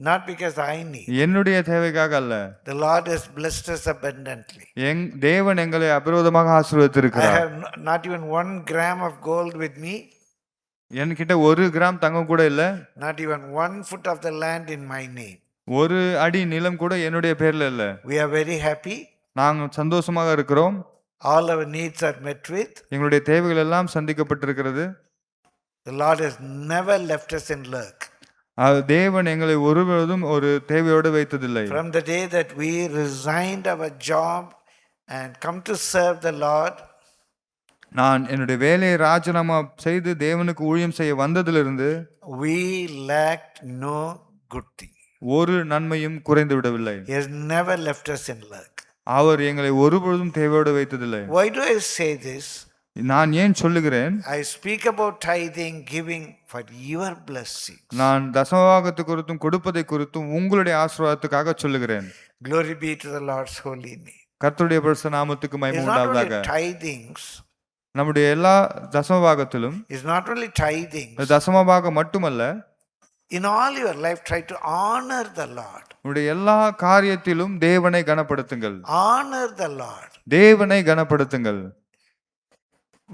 Not because I need. என்னுடைய தேவைக்காக அல்ல. The Lord has blessed us abundantly. தேவன் எங்களை அபரிதமாக ஆசீர்வதித்திருக்கிறார். I have not even 1 gram of gold with me. என்கிட்ட 1 கிராம் தங்கம் கூட இல்ல. Not even 1 foot of the land in my name. 1 அடி நிலம் கூட என்னுடைய பேர்ல இல்ல. We are very happy. நாங்க சந்தோஷமாக இருக்கிறோம். All our needs are met with. எங்களுடைய தேவைகள் எல்லாம் சந்திக்கப்பட்டிருக்கிறது. The Lord has never left us in lurk. தேவன் எங்களை ஒருபொழுதும் ஒரு தேவையோடு வைத்ததில்லை. From the day that we resigned our job and come to serve the Lord, நான் என்னுடைய வேலையை ராஜினாமா செய்து தேவனுக்கு ஊழியம் செய்ய வந்ததிலிருந்து we lacked no good thing. ஒரு நன்மையும் குறைந்து விடவில்லை. He has never left us in lack. அவர் எங்களை ஒருபொழுதும் தேவையோடு வைத்ததில்லை. Why do I say this? நான் ஏன் சொல்லுகிறேன்? I speak about tithing, giving for your blessing. நான் தசமபாகத்தை குறித்தும் கொடுப்பதை குறித்தும் உங்களுடைய ஆசீர்வாதத்துக்காக சொல்லுகிறேன். Glory be to the Lord's holy name. கர்த்தருடைய பரிசுத்த நாமத்துக்கு மகிமை It's not only உண்டாவதாக. tithings. நம்முடைய எல்லா தசமபாகத்திலும் It's not only tithings. தசமபாகம் மட்டுமல்ல, In all your life, try to honor the Lord. உங்களுடைய எல்லா காரியத்திலும் தேவனை கனப்படுத்துங்கள். Honor the Lord. தேவனை கனப்படுத்துங்கள்.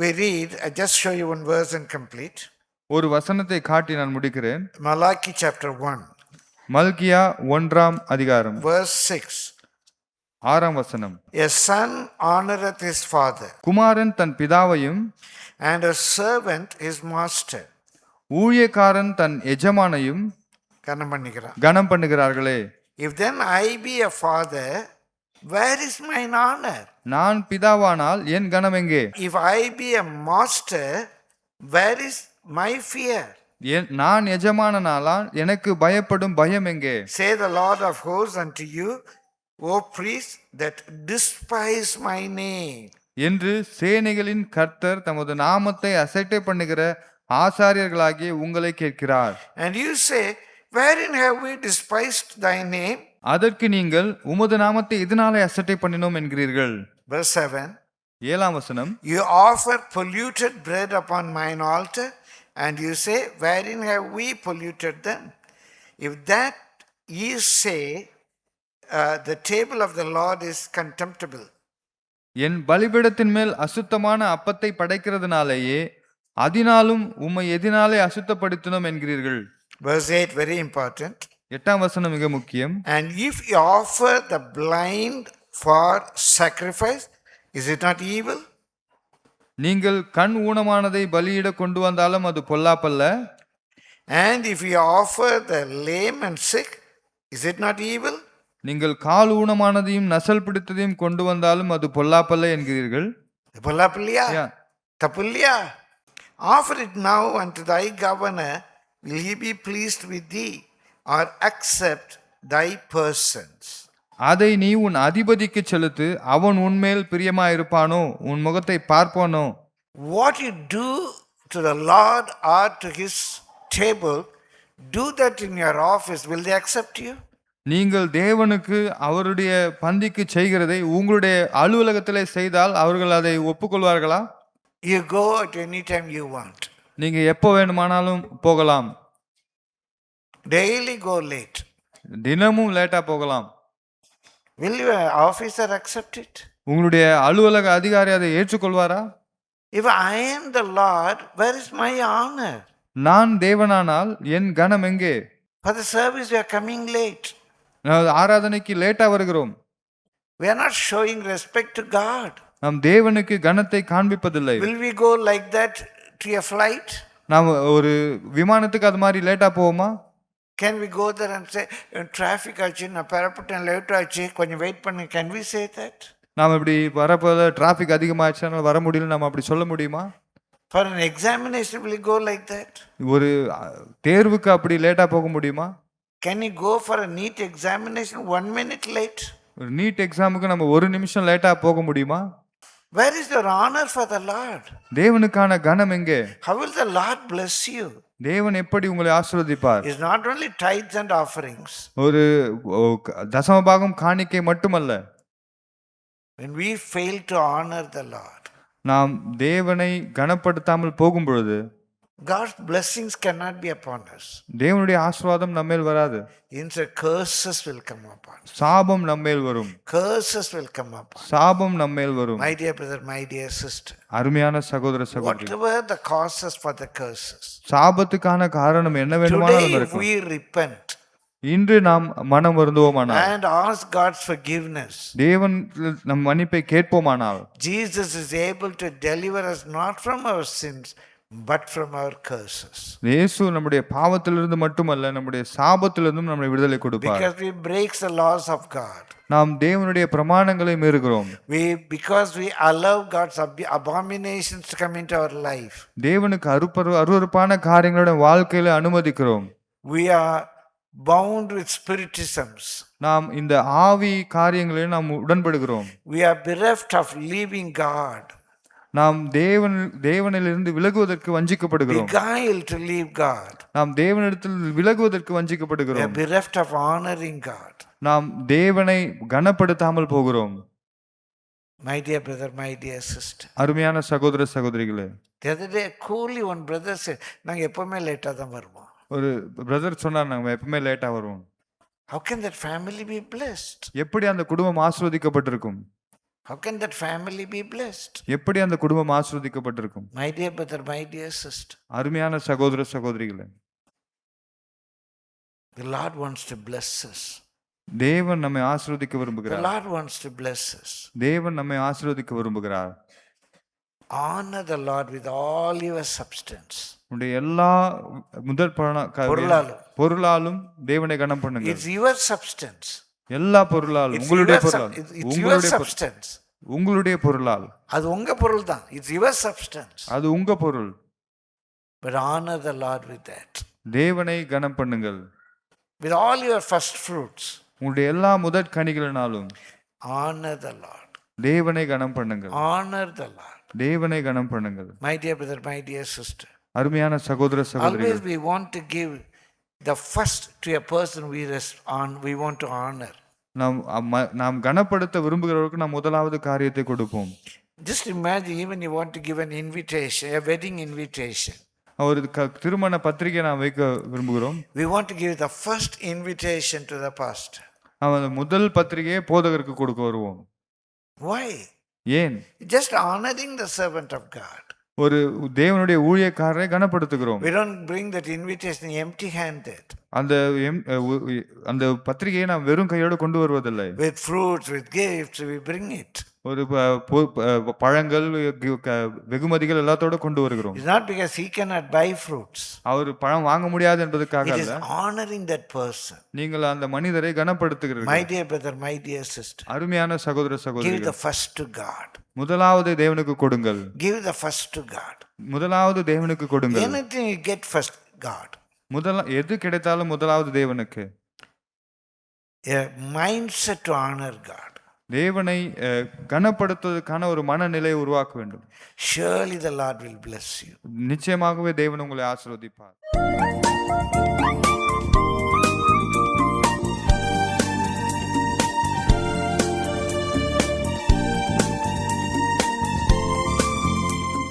We read, I just show you one verse and complete. ஒரு வசனத்தை காட்டி நான் முடிக்கிறேன். Malachi chapter 1, மல்கியா 1ஆம் அதிகாரம் verse 6. 6ஆம் வசனம். A son honoreth his father, Kumaran than பிதாவையும் and a servant his master. ஊழியக்காரன் தன் எஜமானையும் கனம் பண்ணிக்கிறான். கனம் பண்ணுகிறார்களே. If then I be a father, where is mine honor? நான் பிதாவானால் என் கனம் எங்கே? If I be a master, where is my fear? நான் எஜமானனானால் எனக்கு பயப்படும் பயம் எங்கே? Say the Lord of hosts unto you, O priests that despise my name. என்று சேனைகளின் கர்த்தர் தமது நாமத்தை அசட்டை பண்ணுகிற ஆசாரியர்களாகிய உங்களை கேட்கிறார். And you say, wherein have we despised thy name? அதற்கு நீங்கள் உமது நாமத்தை இதனாலே அசட்டை பண்ணினோம் என்கிறீர்கள். Verse 7. 7ஆம் வசனம். You offer polluted bread upon mine altar, and you say, wherein have we polluted them? If that ye say, the table of the Lord is contemptible. என் பலிபீடத்தின் மேல் அசுத்தமான அப்பத்தை படைக்கிறதுனாலேயே அதனாலும் உம்மை எதினாலே அசுத்தப்படுத்தினோம் என்கிறீர்கள். Verse 8, very important. 8ஆம் வசனம் மிக முக்கியம். And if you offer the blind for sacrifice, is it not evil? நீங்கள் கண் ஊனமானதை பலியிட கொண்டு வந்தாலும் அது பொல்லாப்பல்ல. And if you offer the lame and sick, is it not evil? நீங்கள் கால் ஊனமானதையும் நசல் பிடித்ததையும் கொண்டு வந்தாலும் அது பொல்லாப்பல்ல என்கிறீர்கள். பொல்லாப்பல்லையா? Yeah. தப்புல்லையா? Offer it now unto thy governor, will he be pleased with thee, or accept thy persons? அதை நீ உன் அதிபதிக்கு செலுத்து, அவன் உன்மேல் பிரியமாயிருப்பானோ, உன் முகத்தை பார்ப்பானோ. What you do to the Lord or to his table, do that in your office, will they accept you? நீங்கள் தேவனுக்கு அவருடைய பந்திக்கு செய்கிறதை உங்களுடைய அலுவலகத்திலே செய்தால் அவர்கள் அதை ஒப்புக்கொள்வார்களா? You go at any time you want. நீங்க எப்போ வேணுமானாலும் போகலாம். Daily go late. தினமும் லேட்டா போகலாம். Will your officer accept it? உங்களுடைய அலுவலக அதிகாரி அதை ஏற்றுக்கொள்வாரா? If I am the Lord, where is my honor? நான் தேவனானால் என் கனம் எங்கே? For the service we are coming late. ஆராதனைக்கு லேட்டா வருகிறோம். We are not showing respect to God. நாம் தேவனுக்கு கனத்தை காண்பிப்பதில்லை. Will we go like that to a flight? நாம் ஒரு விமானத்துக்கு அது மாதிரி லேட்டா போவோமா? Can we go there and say, traffic ஆச்சு, நான் பெறப்பட்டேன், லேட் ஆச்சு, கொஞ்சம் வெயிட் பண்ணு? Can we say that? நாம் இப்படி வரப்போல டிராஃபிக் அதிகமாச்சு, அதனால வர முடியல, நம்ம அப்படி சொல்ல முடியுமா? For an examination, will you go like that? ஒரு தேர்வுக்கு அப்படி லேட்டா போக முடியுமா? Can you go for a NEET examination 1 minute late? ஒரு நீட் எக்ஸாமுக்கு நம்ம ஒரு நிமிஷம் லேட்டா போக முடியுமா? Where is your honor for the Lord? தேவனுக்கான கனம் எங்கே? How will the Lord bless you? தேவன் எப்படி உங்களை ஆசீர்வதிப்பார்? It's not only tithes and offerings. ஒரு தசமபாகம் காணிக்கை மட்டுமல்ல. When we fail to honor the Lord, நாம் தேவனை கனப்படுத்தாமல் போகும் பொழுது God's blessings cannot be upon us. தேவனுடைய ஆசீர்வாதம் நம்மேல் வராது. Instead, curses will come upon us. சாபம் நம்மேல் வரும். Curses will come upon. சாபம் நம்மேல் வரும். My dear brother, my dear sister, அருமையான சகோதர சகோதரி, whatever the causes for the curses, சாபத்துக்கான காரணம் என்ன வேண்டுமானாலும் today if இருக்கும். we repent இன்று நாம் மனம் வருந்துவோமானால் and ask God's forgiveness, தேவன் நம் மன்னிப்பை கேட்போமானால் Jesus is able to deliver us not from our sins but from our curses. இயேசு நம்முடைய பாவத்திலிருந்து மட்டுமல்ல, நம்முடைய சாபத்திலிருந்தும் நம்மை விடுதலை கொடுப்பார். Because we break the laws of God. நாம் தேவனுடைய பிரமாணங்களை மீறுகிறோம். Because we allow God's abominations to come into our life. தேவனுக்கு அருவருப்பான காரியங்களோட வாழ்க்கையில அனுமதிக்கிறோம். We are bound with spiritisms. நாம் இந்த ஆவி காரியங்களில் நாம் உடன்படுகிறோம். We are bereft of leaving God. நாம் தேவனிலிருந்து விலகுவதற்கு வஞ்சிக்கப்படுகிறோம். Beguiled to leave God. நாம் தேவனிடத்தில் விலகுவதற்கு வஞ்சிக்கப்படுகிறோம். We are bereft of honoring God. நாம் தேவனை கனப்படுத்தாமல் போகிறோம். My dear brother, my dear sister. அருமையான சகோதர சகோதரிகளே, The other day coolly one brother said, நாங்க எப்பவுமே லேட்டா தான் வருவோம். ஒரு பிரதர் சொன்னார், நாங்க எப்பவுமே லேட்டா வருவோம். How can that family be blessed? எப்படி அந்த குடும்பம் ஆசீர்வதிக்கப்பட்டிருக்கும்? How can that family be blessed? எப்படி அந்த குடும்பம் ஆசீர்வதிக்கப்பட்டிருக்கும்? My dear brother, my dear sister. அருமையான சகோதர சகோதரிகளே, The Lord wants to bless us. தேவன் நம்மை ஆசீர்வதிக்க The விரும்புகிறார். Lord wants to bless us. தேவன் நம்மை ஆசீர்வதிக்க விரும்புகிறார். Honor the Lord with all your substance. உங்களுடைய எல்லா முதற் பொருளாலும் தேவனை கனம் பண்ணுங்க. It's your substance. எல்லா பொருளாலும், உங்களுடைய பொருளால், It's your substance. உங்களுடைய பொருளால், அது உங்க பொருள் தான். It's your substance. அது உங்க பொருள். But honor the Lord with that. தேவனை கனம் பண்ணுங்கள். With all your first fruits. உங்களுடைய எல்லா முதற் கனிகளினாலும் Honor the Lord. தேவனை கனம் பண்ணுங்கள். Honor the Lord. தேவனை கனம் பண்ணுங்கள். My dear brother, my dear sister. அருமையான சகோதர சகோதரிகள், Always we want to give the first to a person we want to honor. நாம் கனப்படுத்த விரும்புகிறவருக்கு நாம் முதலாவது காரியத்தை கொடுப்போம். Just imagine, even you want to give an invitation, a wedding invitation. ஒரு திருமண பத்திரிகை நாம் வைக்க விரும்புகிறோம். We want to give the first invitation to the pastor. நாம் முதல் பத்திரிகையை போதகருக்கு கொடுக்க வருவோம். Why? ஏன்? Just honoring the servant of God. ஒரு தேவனுடைய ஊழியக்காரரை கனப்படுத்துகிறோம். We don't bring that invitation empty handed. அந்த பத்திரிகையை நாம் வெறும் கையோடு கொண்டு வருவதில்லை. With fruits, with gifts, we bring it. ஒரு பழங்கள், வெகுமதிகள் எல்லாத்தோட கொண்டு வருகிறோம். It's not because he cannot buy fruits. அவர் பழம் வாங்க முடியாது என்பதற்காக It அல்ல. is honoring that person. நீங்கள் அந்த மனிதரை கனப்படுத்துகிறீர்கள். My dear brother, my dear sister. அருமையான சகோதர Give சகோதரிகள், the first to God. முதலாவது தேவனுக்கு கொடுங்கள். Give the first to God. முதலாவது தேவனுக்கு கொடுங்கள். Anything you get first, God. எது கிடைத்தாலும் முதலாவது தேவனுக்கு. A mindset to honor God. தேவனை கனப்படுத்துவதற்கான ஒரு மனநிலையை உருவாக்க வேண்டும். Surely the Lord will bless you. நிச்சயமாகவே தேவன் உங்களை ஆசீர்வதிப்பார்.